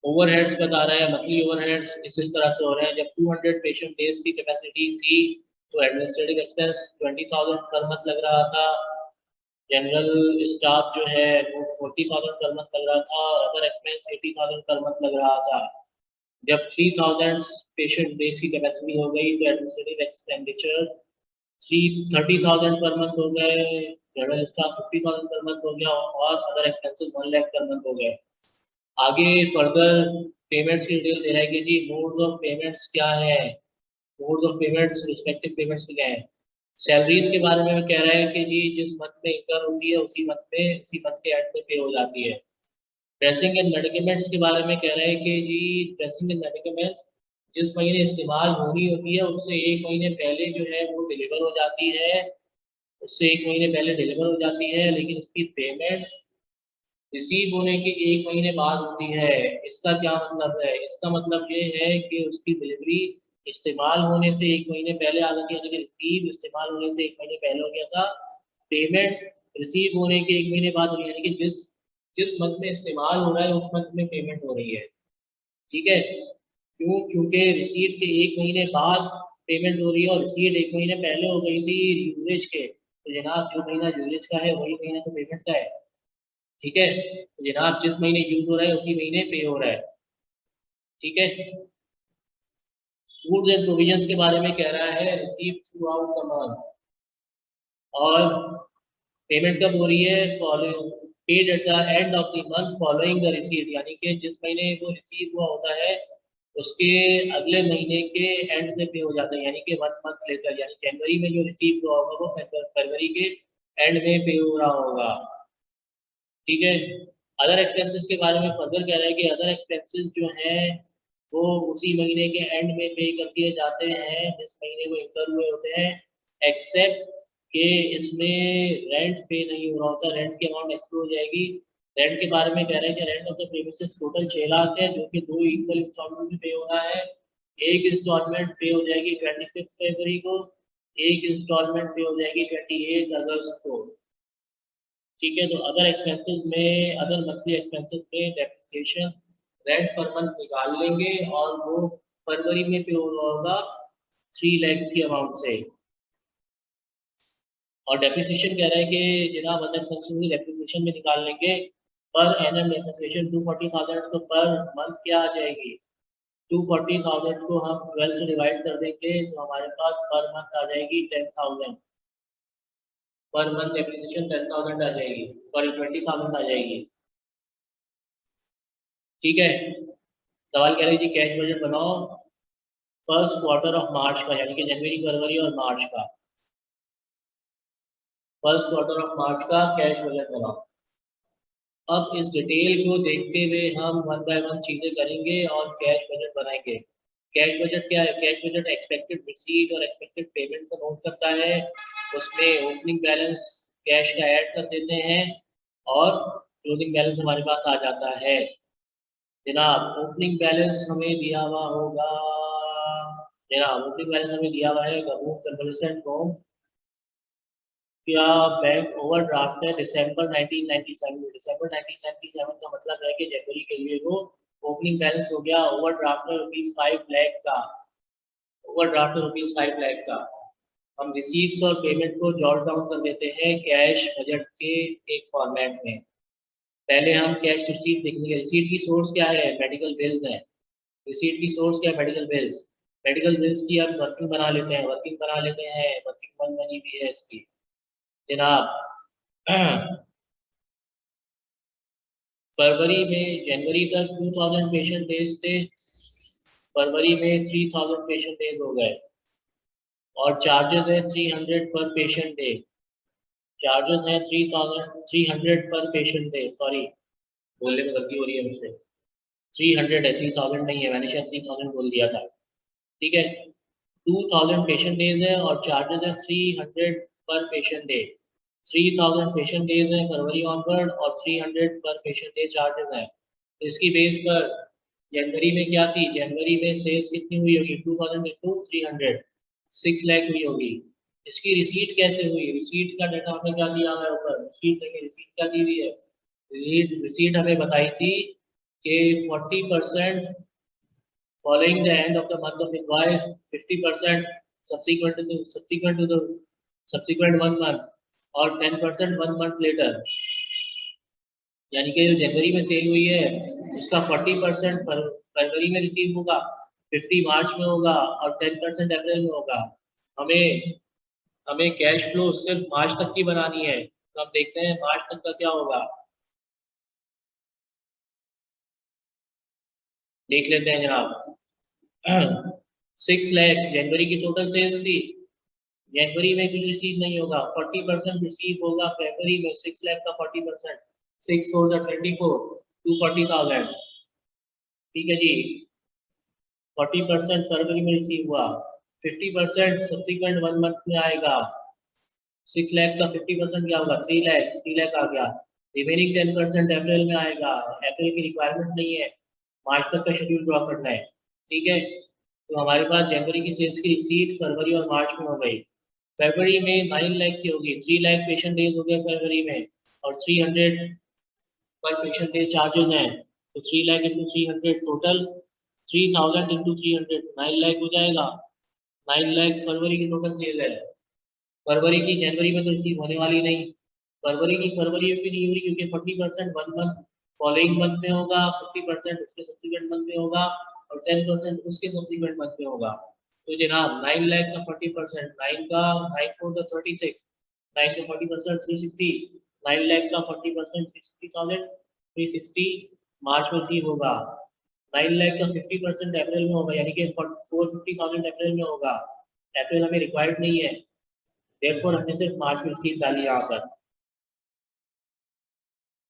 ओवरहेड्स बता रहा है, मंथली ओवरहेड्स इस तरह से हो रहे हैं। जब 200 पेशेंट डेज की कैपेसिटी थी तो एडमिनिस्ट्रेटिव एक्सपेंस 20,000 पर मंथ लग रहा था, जनरल स्टाफ जो है वो 40,000 पर मंथ लग रहा था, और अदर एक्सपेंस 80,000 पर मंथ लग रहा था। जब 3,000 पेशेंट डेज की कैपेसिटी हो गई तो एडमिनिस्ट्रेटिव एक्सपेंडिचर 30,000 पर मंथ हो गए, जनरल स्टाफ 50,000 पर मंथ हो गया, और other expenses 1 lakh per month हो गए। आगे फर्दर पेमेंट्स की डिटेल दे रहा है कि जी मोड ऑफ पेमेंट्स क्या है, mode of payments respective payments क्या है। सैलरीज के बारे में कह रहा है कि जी जिस मंथ में इनकम होती है उसी मंथ के एंड में पे हो जाती है। ड्रेसिंग एंड मेडिकमेंट्स के बारे में कह रहा है कि जी ड्रेसिंग एंड मेडिकमेंट्स जिस महीने इस्तेमाल होनी होती है उससे एक महीने पहले जो है वो डिलीवर हो जाती है, उससे एक महीने पहले डिलीवर हो जाती है, लेकिन उसकी पेमेंट रिसीव होने के एक महीने बाद होती है। इसका क्या मतलब है? इसका मतलब ये है कि उसकी डिलीवरी इस्तेमाल होने से एक महीने पहले आ जाती है, यानी कि रिसीव इस्तेमाल होने से एक महीने पहले हो गया था, पेमेंट रिसीव होने के एक महीने बाद हो रही है, यानी कि जिस जिस मंथ में इस्तेमाल हो रहा है उस मंथ में पेमेंट हो रही है, ठीक है। क्यों? क्योंकि रिसीट के एक महीने बाद पेमेंट हो रही है, और रिसीट एक महीने पहले हो गई थी यूजेज के, तो जनाब जो महीना यूजेज का है वही महीना तो पेमेंट का है, ठीक है। तो जनाब जिस महीने यूज हो रहा है उसी महीने पे हो रहा है, ठीक है। फूड्स एंड प्रोविजंस के बारे में कह रहा है receive throughout the month, और पेमेंट कब हो रही है? Following paid at the end of the month following the receipt, यानी कि जिस महीने वो रिसीव हुआ होता है उसके अगले महीने के एंड में पे हो जाता है, यानी कि 1 मंथ लेकर, यानी जनवरी में जो रिसीव हुआ होगा वो फरवरी के एंड में पे हो रहा होगा, ठीक है। अदर एक्सपेंसेस के बारे में फर्दर कह रहा है कि अदर एक्सपेंसेस जो हैं वो उसी महीने के एंड में पे कर दिए जाते हैं जिस महीने वो इनकर हुए होते हैं, एक्सेप्ट कि इसमें रेंट पे नहीं हो रहा होता, रेंट की अमाउंट एक्सक्लूड हो जाएगी। रेंट के बारे में कह रहे हैं कि rent of the premises total 6 lakh है, जो कि 2 इक्वल इंस्टॉलमेंट में पे हो रहा है। एक इंस्टॉलमेंट पे हो जाएगी 25 फरवरी को, एक इंस्टॉलमेंट पे हो जाएगी 28 अगस्त को, ठीक है, तो अदर एक्सपेंसेस में, अदर मंथली एक्सपेंसेस में डेप्रिसिएशन रेंट पर मंथ निकाल लेंगे और वो फरवरी में पे होगा 3 लाख की अमाउंट से। और डेप्रिसिएशन कह रहा है कि जनाब अदर एक्सपेंसेस में डेप्रिसिएशन में निकाल लेंगे, पर एनम डेप्रिसिएशन 240,000 तो पर मंथ क्या आ जाएगी, 240,000 को हम 12 से डिवाइड कर देंगे तो हमारे पास पर मंथ आ जाएगी 10,000, पर मंथ डेप्रिसिएशन 10,000 आ जाएगी, सॉरी 20,000 आ जाएगी। ठीक है, सवाल कह रहे हैं जी कैश बजट बनाओ फर्स्ट क्वार्टर ऑफ मार्च का, यानी कि जनवरी, फरवरी और मार्च का, फर्स्ट क्वार्टर ऑफ मार्च का कैश बजट बनाओ। अब इस डिटेल को देखते हुए हम वन बाय वन चीजें करेंगे और कैश बजट बनाएंगे। कैश बजट क्या है? कैश बजट एक्सपेक्टेड रिसीट और एक्सपेक्टेड पेमेंट को नोट करता है, उसमें ओपनिंग बैलेंस कैश का ऐड कर देते हैं और क्लोजिंग बैलेंस हमारे पास आ जाता है। जनाब ओपनिंग बैलेंस हमें दिया हुआ होगा, जनाब ओपनिंग बैलेंस हमें दिया हुआ है गवर्नमेंट कन्वर्सेंट फॉर्म क्या बैंक ओवरड्राफ्ट है दिसंबर 1997 में। दिसंबर 1997 का मतलब है कि जनवरी के लिए वो ओपनिंग बैलेंस हो गया ओवरड्राफ्ट है ₹5 लाख का, ओवरड्राफ्ट है ₹5 लाख का। हम रिसीट्स और पेमेंट को जॉट डाउन कर देते हैं कैश बजट के एक फॉर्मेट में। पहले हम कैश रिसीट देखेंगे। रिसीट की सोर्स क्या है? मेडिकल बिल्स है। रिसीट की सोर्स क्या है? Medical bills. मेडिकल बिल्स की हम वर्किंग बना लेते हैं, वर्किंग बना लेते हैं, वर्किंग वन बनी हुई है इसकी जनाब। फरवरी में जनवरी तक 2000 पेशेंट डेज थे, फरवरी में 3000 पेशेंट डेज हो गए और चार्जेस है 300 पर पेशेंट डे, चार्जेस है 300 पर पेशेंट डे, सॉरी बोलने में गलती हो रही है मुझसे, 300 है, 3000 नहीं है, मैंने शायद 3000 बोल दिया था। ठीक है, 2000 पेशेंट डेज है और चार्जेस है 300 पर पेशेंट डे। 3000 पेशेंट डेज है फरवरी ऑनवर्ड और 300 पर पेशेंट डे चार्जेस है। इसकी बेस पर जनवरी में क्या थी? जनवरी में सेल्स कितनी हुई होगी? 2000 इंटू 300, 6 लाख हुई होगी। इसकी रिसीट कैसे हुई? रिसीट का डाटा हमें क्या दिया हुआ है ऊपर? रिसीट देखिए, रिसीट क्या दी हुई है? रिसीट हमें बताई थी कि 40% following the end of the month of invoice, 50% subsequent 1 month और 10% 1 month later। यानी कि जो जनवरी में सेल हुई है उसका 40% फरवरी में रिसीव होगा, 50 मार्च में होगा और 10% अप्रैल में होगा। हमें हमें कैश फ्लो सिर्फ मार्च तक की बनानी है, तो हम देखते हैं मार्च तक का क्या होगा, देख लेते हैं जनाब। 6 लाख जनवरी की टोटल सेल्स थी, जनवरी में कुछ रिसीव नहीं होगा, 40% रिसीव होगा फरवरी में, 6 लाख का 40%, 6 4 24, 240,000। ठीक है जी, 40% फरवरी में रिसीव हुआ, 50% सब्सिक्वेंट 1 मंथ में आएगा। 6 लाख का 50% क्या होगा? 3 लाख, 3 लाख आ गया। रिमेनिंग 10% अप्रैल में आएगा, अप्रैल की रिक्वायरमेंट नहीं है, मार्च तक का शेड्यूल ड्रॉ करना है। ठीक है, तो हमारे पास जनवरी की सेल्स की रिसीट फरवरी और मार्च में हो गई। फरवरी में 9 लाख की होगी, 3 लाख पेशेंट डेज हो गए फरवरी में और 300 पर पेशेंट डे चार्जेस हैं, तो 3 lakh into 300 total 3000 into 300 9 lakh हो जाएगा। 9 लाख फरवरी की टोटल सेल है। फरवरी की जनवरी में तो रिसीव होने वाली नहीं, फरवरी की फरवरी में भी नहीं हुई क्योंकि 40% 1 मंथ फॉलोइंग मंथ में होगा, 50% उसके सब्सिक्वेंट मंथ में होगा और 10% उसके सब्सिक्वेंट मंथ में होगा। तो जनाब 9 लाख का 40%, 9 का 9 4 36, 9 का 40% 360, 9 लाख का 40% 360,000, 360 मार्च में रिसीव होगा। 9 लाख का 50% अप्रैल में होगा, यानी कि 450,000 अप्रैल में होगा। अप्रैल हमें रिक्वायर्ड नहीं है, देयरफॉर हमने सिर्फ मार्च में रिसीव डाली यहाँ पर।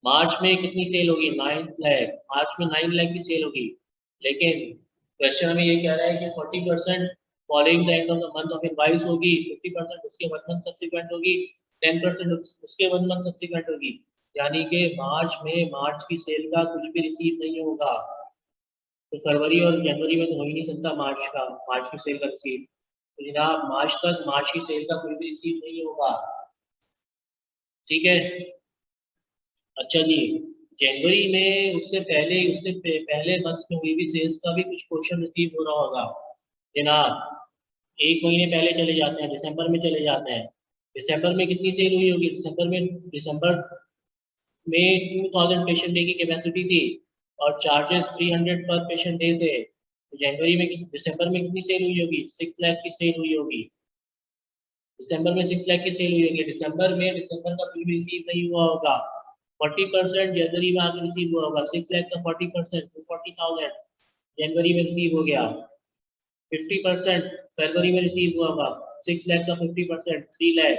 मार्च में कितनी सेल होगी? 9 लाख, मार्च में 9 लाख की सेल होगी, लेकिन क्वेश्चन हमें ये कह रहा है कि 40% following the end of the month of invoice होगी, 50% उसके 1 मंथ सब्सिक्वेंट होगी, 10% उसके 1 मंथ सब्सिक्वेंट होगी, यानी कि मार्च में मार्च की सेल का कुछ भी रिसीव नहीं होगा। तो फरवरी और जनवरी में तो हो ही नहीं सकता मार्च का, मार्च की सेल का रिसीव, तो जनाब मार्च तक मार्च की सेल का कोई भी रिसीव नहीं होगा। ठीक है, अच्छा जी, जनवरी में उससे पहले मंथ में हुई भी सेल्स का भी कुछ पोर्शन रिसीव हो रहा होगा जनाब। एक महीने पहले चले जाते हैं, दिसंबर में चले जाते हैं। दिसंबर में कितनी सेल हुई होगी? दिसंबर में 2000 पेशेंट डे की कैपेसिटी थी और चार्जेस 300 पर पेशेंट डे थे। तो दिसंबर में कितनी सेल हुई होगी? 6 लाख की सेल हुई होगी। दिसंबर में 6 लाख की सेल हुई होगी। दिसंबर का बिल रिसीव नहीं हुआ होगा। 40% जनवरी में आके रिसीव हुआ होगा। 6 लाख का 40% 240,000 जनवरी में रिसीव हो गया। 50% फरवरी में रिसीव हुआ होगा। 6 लाख का 50% 3 लाख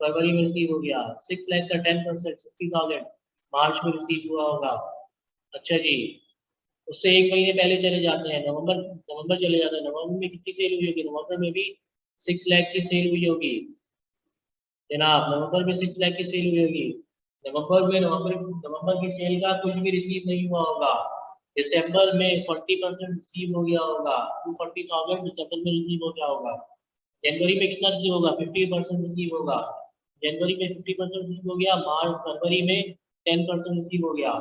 फरवरी में रिसीव हो गया। 6 लाख का 10% 60,000 मार्च में रिसीव हुआ होगा। अच्छा जी, उससे एक महीने पहले चले जाते हैं, नवंबर चले जाते हैं। नवंबर में कितनी सेल हुई होगी? नवंबर में भी 6 लाख की सेल हुई होगी जनाब। नवंबर में 6 लाख की सेल हुई होगी। नवंबर की सेल का कुछ भी रिसीव नहीं हुआ होगा। दिसंबर में 40% रिसीव हो गया होगा। 240,000 दिसंबर में रिसीव हो गया होगा। जनवरी में कितना रिसीव होगा? 50% रिसीव होगा। जनवरी में 50% रिसीव हो गया। फरवरी में 10% रिसीव हो गया।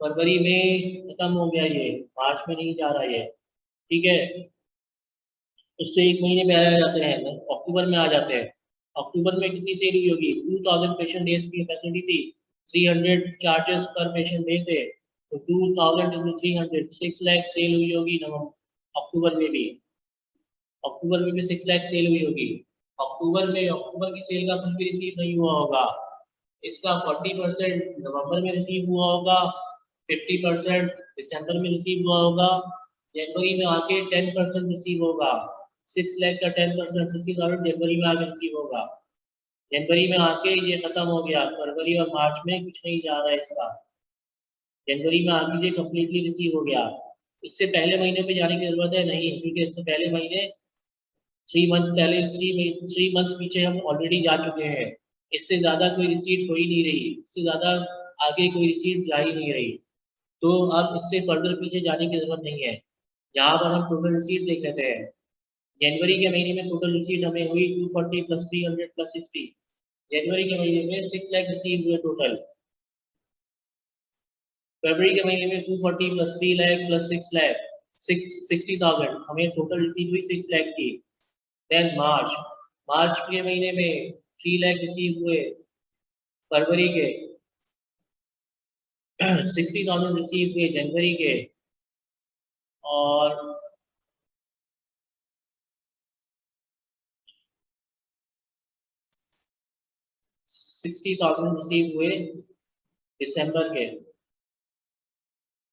फरवरी में खत्म हो गया ये, मार्च में नहीं जा रहा ये, ठीक है। उससे एक महीने में आ जाते हैं, अक्टूबर में आ जाते हैं। अक्टूबर में कितनी सेल हुई होगी? 2000 पेशेंट डेज की कैपेसिटी थी। 300 चार्जेस पर पेशेंट डे थे, तो 2000 into 300 6 लाख सेल हुई होगी। अक्टूबर में भी 6 लाख सेल हुई होगी। अक्टूबर की सेल का कुछ भी रिसीव नहीं हुआ होगा। इसका 40% नवंबर में रिसीव हुआ होगा। 50% दिसंबर में रिसीव हुआ होगा। जनवरी में आके 10% रिसीव होगा। 6 लाख का 10% 60,000 जनवरी में आके रिसीव होगा। जनवरी में आके ये खत्म हो गया। फरवरी और मार्च में कुछ नहीं जा रहा है इसका। जनवरी में आके ये कम्प्लीटली रिसीव हो गया। इससे पहले महीने पे जाने की जरूरत है नहीं, क्योंकि इससे पहले महीने 3 मंथ पीछे हम ऑलरेडी जा चुके हैं। इससे ज्यादा कोई रिसीट हो ही नहीं रही, इससे ज्यादा आगे कोई रिसीट जा ही नहीं रही, तो अब इससे फर्दर पीछे जाने की जरूरत नहीं है। यहाँ पर हम टोटल रिसीट देख लेते हैं। जनवरी के महीने में टोटल रिसीट हमें हुई 240 प्लस 300 प्लस 60। जनवरी के महीने में 6 लाख रिसीव हुए टोटल। फरवरी के महीने में 240 प्लस 3 लाख प्लस 6 लाख 60,000 हमें टोटल रिसीव हुई 6 लाख की। देन मार्च के महीने में 3 लाख रिसीव हुए। फरवरी के 60,000 रिसीव हुए जनवरी के, और $60,000 रिसीव हुए दिसंबर के।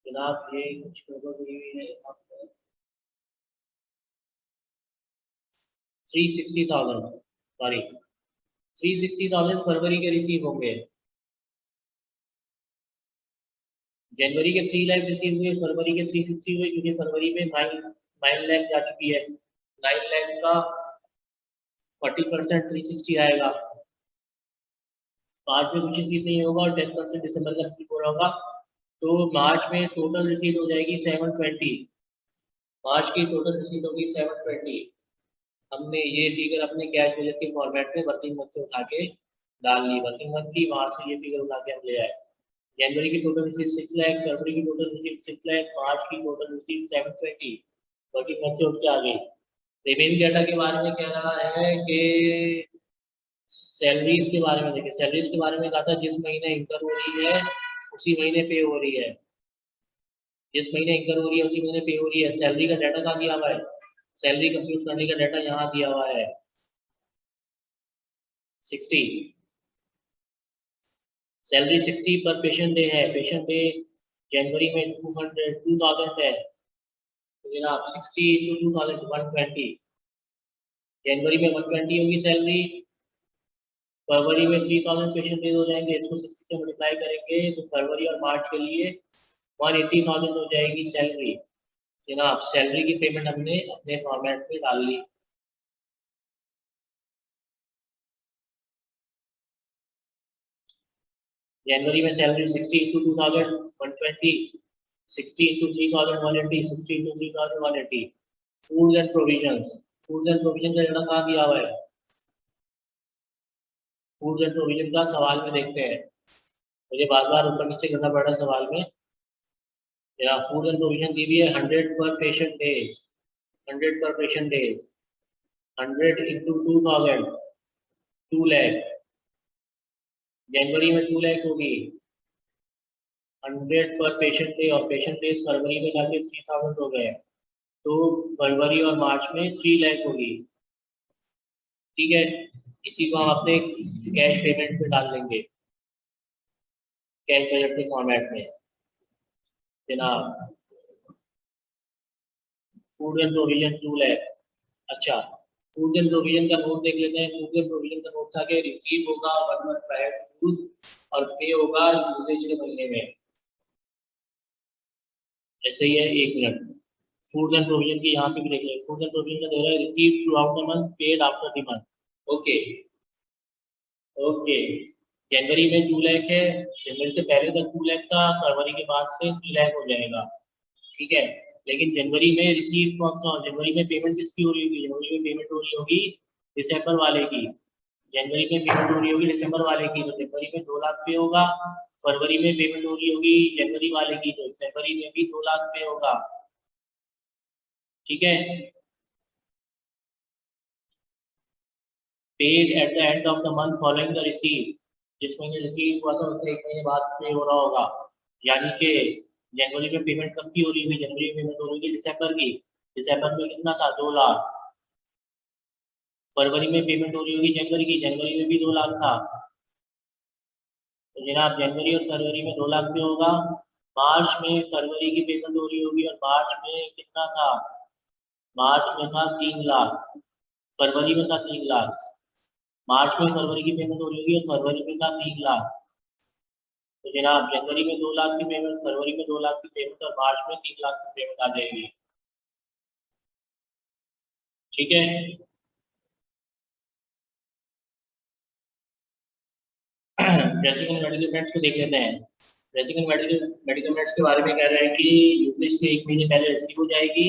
जनाब ये कुछ गड़बड़ हुई है। 360,000 सॉरी 360,000 फरवरी के रिसीव होंगे। जनवरी के 3 लाख रिसीव हुए, फरवरी के 360 हुए, क्योंकि फरवरी में 9 लाख जा चुकी है। 9 लाख का 40% 360 आएगा। मार्च में कुछ रिसीव नहीं होगा और 10% दिसंबर का रिसीव हो रहा होगा, तो मार्च में टोटल रिसीव हो जाएगी 720। मार्च की टोटल रिसीव होगी 720। हमने ये फिगर अपने कैश बजट के फॉर्मेट में वर्किंग मंथ से उठा के डाल ली। वर्किंग मंथ की वहां से ये फिगर उठा के हम ले आए। जनवरी की टोटल रिसीव 6 लाख, फरवरी की टोटल रिसीव 6 लाख, मार्च की टोटल रिसीव 720। वर्किंग मंथ से उठ के आ गई। रिमेनिंग डाटा के बारे में कह रहा है कि सैलरीज के बारे में देखिए। सैलरीज के बारे में कहा था जिस महीने इनकम हो रही है उसी महीने पे हो रही है। जिस महीने इनकम हो रही है उसी महीने पे हो रही है। सैलरी का डाटा कहाँ दिया हुआ है? सैलरी कंप्यूट करने का डाटा यहाँ दिया हुआ है 60। सैलरी 60 पर पेशेंट डे है। पेशेंट डे जनवरी में 2000 है, तो जनाब 60 into 2000 120। जनवरी में 120 होगी सैलरी। फरवरी में 3000 पेशेंट डेज हो जाएंगे, इसको 60 से मल्टीप्लाई करेंगे तो फरवरी और मार्च के लिए 180,000 हो जाएगी सैलरी। जनाब सैलरी की पेमेंट हमने अपने फॉर्मेट में डाल ली। जनवरी में salary 60 into 2000 120, 60 into 3000 180, 60 into 3000 180। Foods and provisions, foods and provision का डाटा कहाँ दिया हुआ है? फूड्स एंड प्रोविजन का सवाल में देखते हैं। मुझे बार बार ऊपर नीचे करना पड़ रहा है सवाल में। मेरा फूड एंड प्रोविजन दी हुई है 100 पर पेशेंट डेज, 100 पर पेशेंट डेज, 100 इंटू 2000, 2 लाख। जनवरी में 2 लाख होगी, 100 पर पेशेंट डे, और पेशेंट डेज फरवरी में जाके 3000 हो गए, तो फरवरी और मार्च में 3 लाख होगी। ठीक है, इसी को हम अपने कैश पेमेंट पे डाल देंगे, कैश बजट के फॉर्मेट में जनाब। Food and provision 2 lakh. अच्छा, फूड एंड प्रोविजन का नोट देख लेते हैं। फूड एंड प्रोविजन का नोट था कि रिसीव होगा 1 मंथ प्रायर टू यूज और पे होगा यूजेज के महीने में। ऐसे ही है, 1 मिनट। फूड एंड प्रोविजन की यहाँ पे भी देख लें। फूड एंड प्रोविजन का दे रहा है receive throughout the month, paid after the month. Okay okay, जनवरी में 2 लाख है, जनवरी से पहले तक 2 लाख था, फरवरी के बाद से 3 लाख हो जाएगा। ठीक है, लेकिन जनवरी में रिसीव कौन सा, जनवरी में पेमेंट किसकी हो रही होगी? जनवरी में पेमेंट हो रही होगी दिसंबर वाले की। जनवरी में पेमेंट हो रही होगी दिसंबर वाले की, तो जनवरी में 2 लाख पे होगा। फरवरी में पेमेंट हो रही होगी जनवरी वाले की, तो फरवरी में भी 2 लाख पे होगा। ठीक है, paid at the end of the month following the receive, जिस महीने रिसीव हुआ था उससे 1 महीने बाद पे हो रहा होगा। यानी कि जनवरी में पेमेंट कब की हो रही होगी? जनवरी में पेमेंट हो रही है दिसंबर की, दिसंबर में कितना था? 2 लाख। फरवरी में पेमेंट हो रही होगी जनवरी की, जनवरी में भी 2 लाख था, तो जनाब जनवरी और फरवरी में 2 लाख पे होगा। मार्च में फरवरी की पेमेंट हो रही होगी, और मार्च में कितना था? मार्च में था 3 लाख, फरवरी में था 3 लाख। मार्च में फरवरी की पेमेंट हो रही होगी और फरवरी में था 3 लाख, तो जनाब जनवरी में 2 लाख की पेमेंट, फरवरी में 2 लाख की पेमेंट और मार्च में 3 लाख की पेमेंट आ जाएगी। ठीक है, ड्रेसिंग एंड मेडिकमेंट्स को देख लेते हैं। ड्रेसिंग एंड मेडिकमेंट्स के बारे में कह रहे हैं कि यूसेज से 1 महीने पहले रिसीव हो जाएगी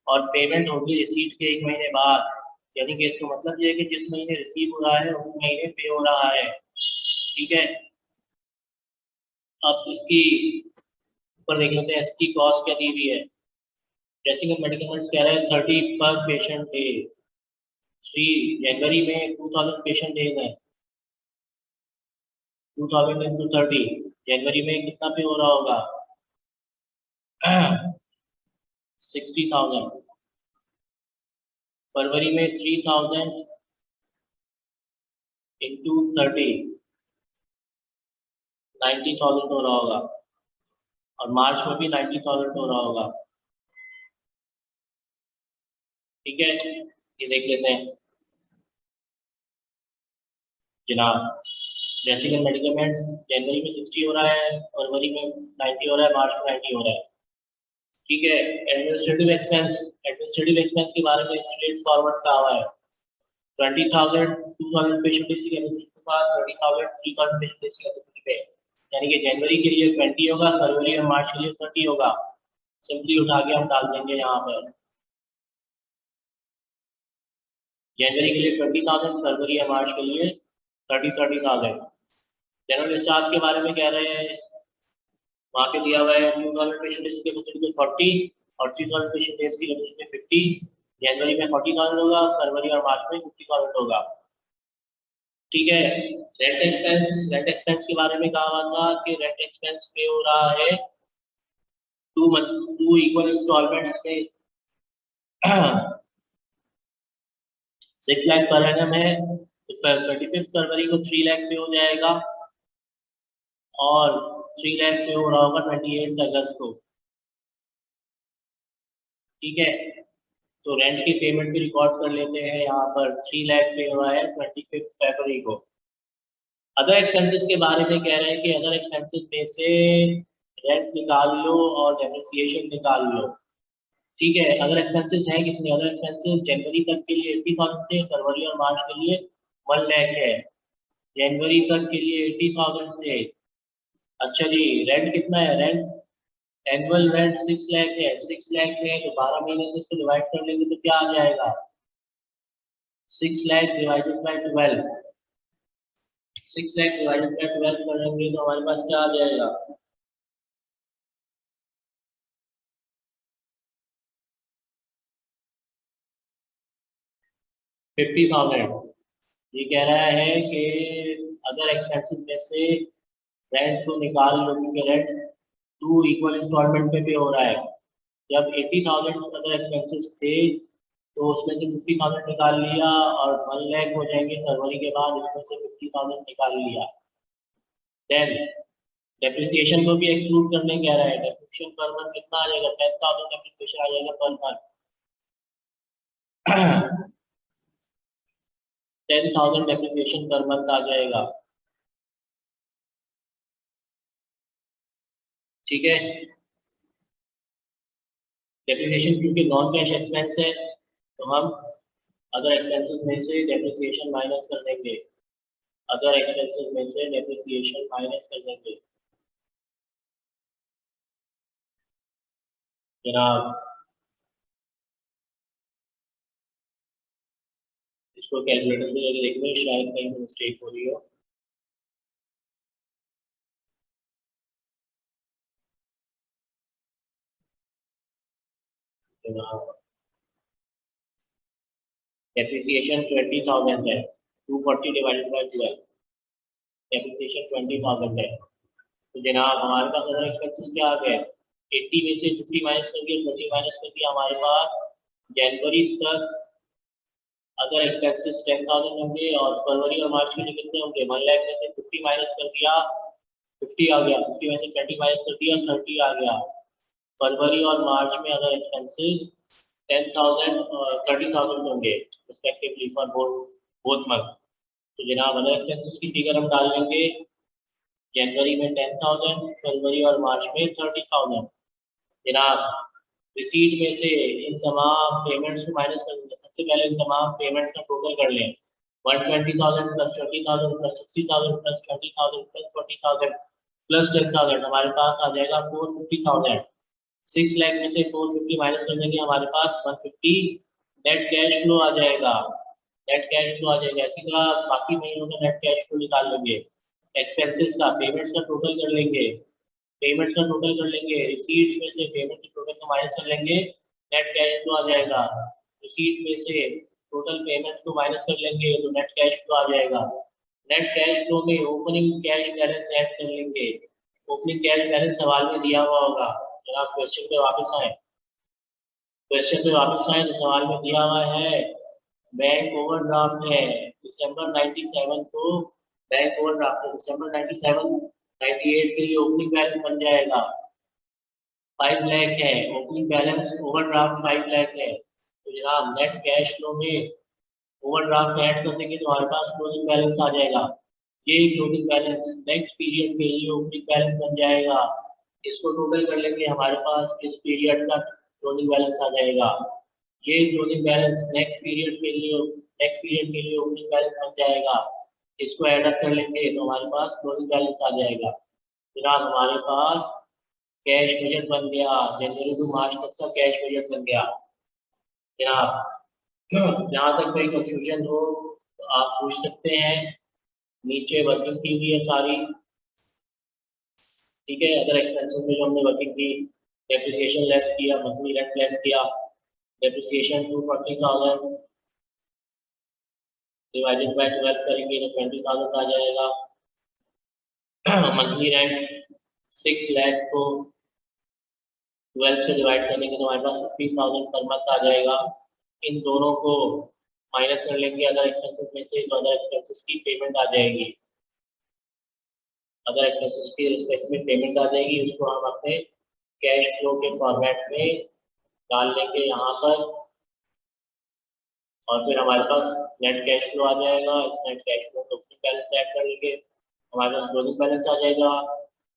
और पेमेंट होगी रिसीट के 1 महीने बाद। यानी कि इसका मतलब ये है कि जिस महीने रिसीव हो रहा है उस महीने पे हो रहा है। ठीक है, अब इसकी ऊपर देख लेते हैं इसकी कॉस्ट क्या दी हुई है। ड्रेसिंग एंड मेडिकमेंट्स कह रहा है 30 पर पेशेंट डे। श्री जनवरी में 2000 पेशेंट डेज है, 2000 इंटू 30, जनवरी में कितना पे हो रहा होगा? 60,000। फरवरी में 3000 इंटू 30, 90,000 हो रहा होगा, और मार्च में भी 90,000 हो रहा होगा। ठीक है, ये देख लेते हैं जनाब। ड्रेसिंग एंड मेडिकमेंट्स जनवरी में 60 हो रहा है, फरवरी में 90 हो रहा है, मार्च में 90 हो रहा है। ठीक है, एडमिनिस्ट्रेटिव एक्सपेंस के बारे में स्ट्रेट फॉरवर्ड कहा हुआ है। 20,000 2000 पेशेंट डेज की कैपेसिटी के बाद 30,000 3000 पेशेंट डेज की कैपेसिटी पे, यानी कि जनवरी के लिए 20 होगा, फरवरी और मार्च के लिए 30 होगा। सिंपली उठा के हम डाल देंगे यहाँ पर। जनवरी के लिए 20,000, फरवरी और मार्च के लिए 30,000। जनरल स्टाफ के बारे में कह रहे हैं, वहाँ पे दिया हुआ है 2000 पेशेंट डेज की कैपेसिटी में 40 और 3000 पेशेंट डेज की कैपेसिटी में 50। जनवरी में 40,000 होगा, फरवरी और मार्च में 50,000 होगा। ठीक है, रेंट एक्सपेंस के बारे में कहा हुआ था कि रेंट एक्सपेंस पे हो रहा है 2 इक्वल इंस्टॉलमेंट्स में 6 लाख पर एनम है, तो 25 फरवरी को 3 लाख पे हो जाएगा, और 3 लाख पे हो रहा होगा 28 अगस्त को। ठीक है, तो रेंट की पेमेंट भी रिकॉर्ड कर लेते हैं यहाँ पर। 3 लाख पे हो रहा है 25 फरवरी को। अदर एक्सपेंसेस के बारे में कह रहे हैं कि अदर एक्सपेंसेस में से रेंट निकाल लो और डेप्रिसिएशन निकाल लो। ठीक है, अदर एक्सपेंसेस हैं कितने? अदर एक्सपेंसेस जनवरी तक के लिए 80,000 थे, फरवरी और मार्च के लिए 1 लाख है। जनवरी तक के लिए 80,000 थे। अच्छा जी, रेंट कितना है? रेंट एनुअल रेंट 6 लाख है। 6 लाख है तो 12 महीने से इसको डिवाइड कर लेंगे तो क्या आ जाएगा? 6 lakh divided by 12, 6 lakh divided by 12 करेंगे तो हमारे पास क्या आ जाएगा? 50,000। ये कह रहा है कि अदर एक्सपेंसेस में से रेंट को निकाल लो, क्योंकि रेंट 2 इक्वल इंस्टॉलमेंट पे पे हो रहा है। जब 80,000 अदर एक्सपेंसेस थे तो उसमें से 50,000 निकाल लिया और 1 लाख हो जाएंगे फरवरी के बाद, उसमें से 50,000 निकाल लिया। देन डेप्रिसिएशन को भी एक्सक्लूड करने कह रहा है। डेप्रिसिएशन पर मंथ कितना आ जाएगा? 10,000 डेप्रिसिएशन आ जाएगा per month. 10,000 depreciation per month आ जाएगा। ठीक है, डेप्रिसिएशन क्योंकि नॉन कैश एक्सपेंस है तो हम अदर एक्सपेंसेस में से डेप्रिसिएशन माइनस कर देंगे। अदर एक्सपेंसेस में से डेप्रिसिएशन माइनस कर देंगे जनाब। इसको कैलकुलेटर में लेके देखते हैं, शायद कहीं मिस्टेक हो रही हो। जनाब डेप्रिसिएशन 20,000 है, 240 डिवाइडेड बाय 12, डेप्रिसिएशन 20,000 है। तो जनाब हमारे पास अदर एक्सपेंसेस क्या आ गए? 80 में से 50 माइनस कर दिया, 30 माइनस कर दिया, हमारे पास जनवरी तक अदर एक्सपेंसेस 10,000 होंगे और फरवरी और मार्च के लिए कितने होंगे? 1 लाख में से 50 माइनस कर दिया, 50 आ गया, 50 में से 20 माइनस कर दिया, 30 आ गया। फरवरी और मार्च में अदर एक्सपेंसेस 10,000 30,000 होंगे रिस्पेक्टिवली फॉर बोथ मंथ। तो जनाब अदर एक्सपेंसेस की फिगर हम डाल लेंगे, जनवरी में 10,000, फरवरी और मार्च में 30,000। जनाब रिसीट में से इन तमाम पेमेंट्स को माइनस कर देंगे। सबसे पहले इन तमाम पेमेंट्स का टोटल कर लें, 120,000 plus 30,000 plus 60,000 plus 20,000 plus 40,000 plus 10,000, हमारे पास आ जाएगा 450,000। 6 लाख में से 450 माइनस कर देंगे, हमारे पास 150 नेट कैश फ्लो आ जाएगा। नेट कैश फ्लो आ जाएगा। इसी तरह बाकी महीनों का नेट कैश फ्लो निकाल लेंगे। एक्सपेंसेस का, पेमेंट्स का टोटल कर लेंगे, पेमेंट्स का टोटल कर लेंगे, रिसीट्स में से पेमेंट के टोटल को माइनस कर लेंगे, नेट कैश फ्लो आ जाएगा। रिसीट में से टोटल पेमेंट को माइनस कर लेंगे तो नेट कैश फ्लो आ जाएगा। नेट कैश फ्लो में ओपनिंग कैश बैलेंस ऐड कर लेंगे। ओपनिंग कैश बैलेंस सवाल में दिया हुआ होगा। जब आप क्वेश्चन पे वापस आए, क्वेश्चन पे वापस आए तो सवाल में दिया हुआ है बैंक ओवरड्राफ्ट है दिसंबर 97 को, बैंक ओवरड्राफ्ट है दिसंबर 97 98 के लिए ओपनिंग बैलेंस बन जाएगा 5 लाख है। ओपनिंग बैलेंस ओवरड्राफ्ट 5 लाख है। तो जनाब नेट कैश फ्लो में ओवरड्राफ्ट ऐड कर देंगे तो हमारे पास क्लोजिंग बैलेंस आ जाएगा। ये क्लोजिंग बैलेंस नेक्स्ट पीरियड के लिए ओपनिंग बैलेंस बन जाएगा। इसको टोटल कर लेंगे, हमारे पास इस पीरियड का क्लोजिंग बैलेंस आ जाएगा। ये क्लोजिंग बैलेंस नेक्स्ट पीरियड के लिए ओपनिंग बैलेंस बन जाएगा। इसको ऐड अप कर लेंगे तो हमारे पास क्लोजिंग बैलेंस आ जाएगा। जनाब हमारे पास कैश बजट बन गया, जनवरी टू मार्च तक का कैश बजट बन गया। जनाब जहाँ तक कोई कंफ्यूजन हो तो आप पूछ सकते हैं। नीचे वर्किंग की हुई है सारी, ठीक है। अदर एक्सपेंसेस में जो हमने वर्किंग की, डेप्रिसिएशन लेस किया, मंथली रेंट लेस किया, डेप्रिसिएशन 240,000 डिवाइडेड बाय 12 करेंगे तो 20,000 आ जाएगा। मंथली रेंट 6 लाख को 12 से डिवाइड करेंगे तो हमारे पास 15,000 पर मंथ आ जाएगा। इन दोनों को माइनस कर लेंगे अदर एक्सपेंसेस में से तो अदर एक्सपेंसेस की पेमेंट आ जाएगी। अदर एक्सपेंसेस की रिस्पेक्ट में पेमेंट आ जाएगी, उसको हम अपने कैश फ्लो के फॉर्मेट में डाल लेंगे यहाँ पर और फिर हमारे पास नेट कैश फ्लो आ जाएगा। इस नेट कैश फ्लो को बैलेंस ऐड कर लेंगे, हमारे पास क्लोजिंग बैलेंस आ जाएगा।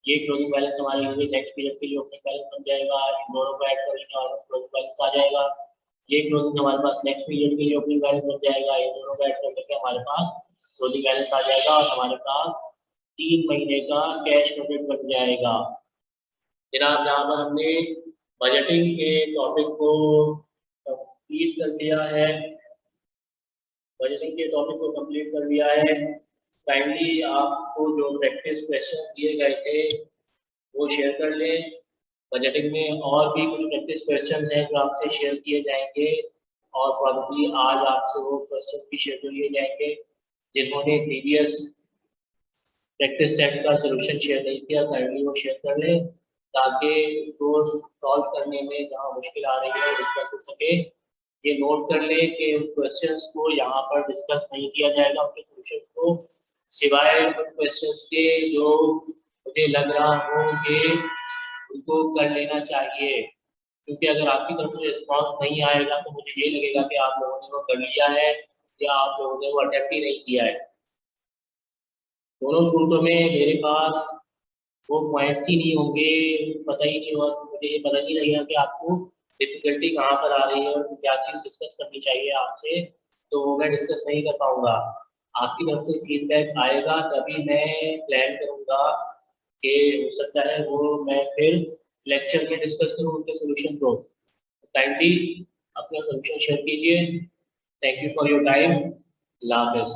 ये क्लोजिंग बैलेंस हमारे लिए नेक्स्ट पीरियड के लिए ओपनिंग बैलेंस बन जाएगा। इन दोनों को ऐड कर लेंगे, हमारे पास क्लोजिंग बैलेंस आ जाएगा। ये क्लोजिंग हमारे पास नेक्स्ट पीरियड के लिए ओपनिंग बैलेंस बन जाएगा। इन दोनों को ऐड कर लेंगे, हमारे पास क्लोजिंग बैलेंस आ जाएगा और हमारे पास 3 महीने का कैश बजट बन जाएगा। जनाब यहाँ पर हमने बजटिंग के टॉपिक को कंप्लीट कर दिया है, बजटिंग के टॉपिक को कंप्लीट कर दिया है। काइंडली आपको जो प्रैक्टिस क्वेश्चन दिए गए थे वो शेयर कर लें। बजटिंग में और भी कुछ प्रैक्टिस क्वेश्चन हैं जो आपसे शेयर किए जाएंगे और प्रॉब्लली आज आपसे वो क्वेश्चन भी शेयर कर लिए जाएंगे। जिन्होंने प्रीवियस प्रैक्टिस सेट का सोल्यूशन शेयर नहीं किया काइंडली वो शेयर कर लें, ताकि उसको सॉल्व करने में जहाँ मुश्किल आ रही है डिस्कस हो सके। ये नोट कर ले कि क्वेश्चंस को यहाँ पर डिस्कस नहीं किया जाएगा, उनके सोल्यूशन को, सिवाय उन क्वेश्चंस के जो मुझे लग रहा हो कि उनको कर लेना चाहिए। क्योंकि अगर आपकी तरफ से रिस्पॉन्स नहीं आएगा तो मुझे ये लगेगा कि आप लोगों ने वो कर लिया है या आप लोगों ने वो अटेम्प्ट ही नहीं किया है। दोनों सूरतों में मेरे पास वो पॉइंट्स ही नहीं होंगे, पता ही नहीं होगा, मुझे ये पता नहीं लगेगा कि आपको डिफिकल्टी कहाँ पर आ रही है और क्या चीज़ डिस्कस करनी चाहिए आपसे, तो वो मैं डिस्कस नहीं कर पाऊंगा। आपकी तरफ से फीडबैक आएगा तभी मैं प्लान करूंगा कि हो सकता है वो मैं फिर लेक्चर में डिस्कस करूँ उनके सोल्यूशन को। काइंडली अपना सोल्यूशन शेयर कीजिए। Thank you for your time. अल्लाह हाफिज़।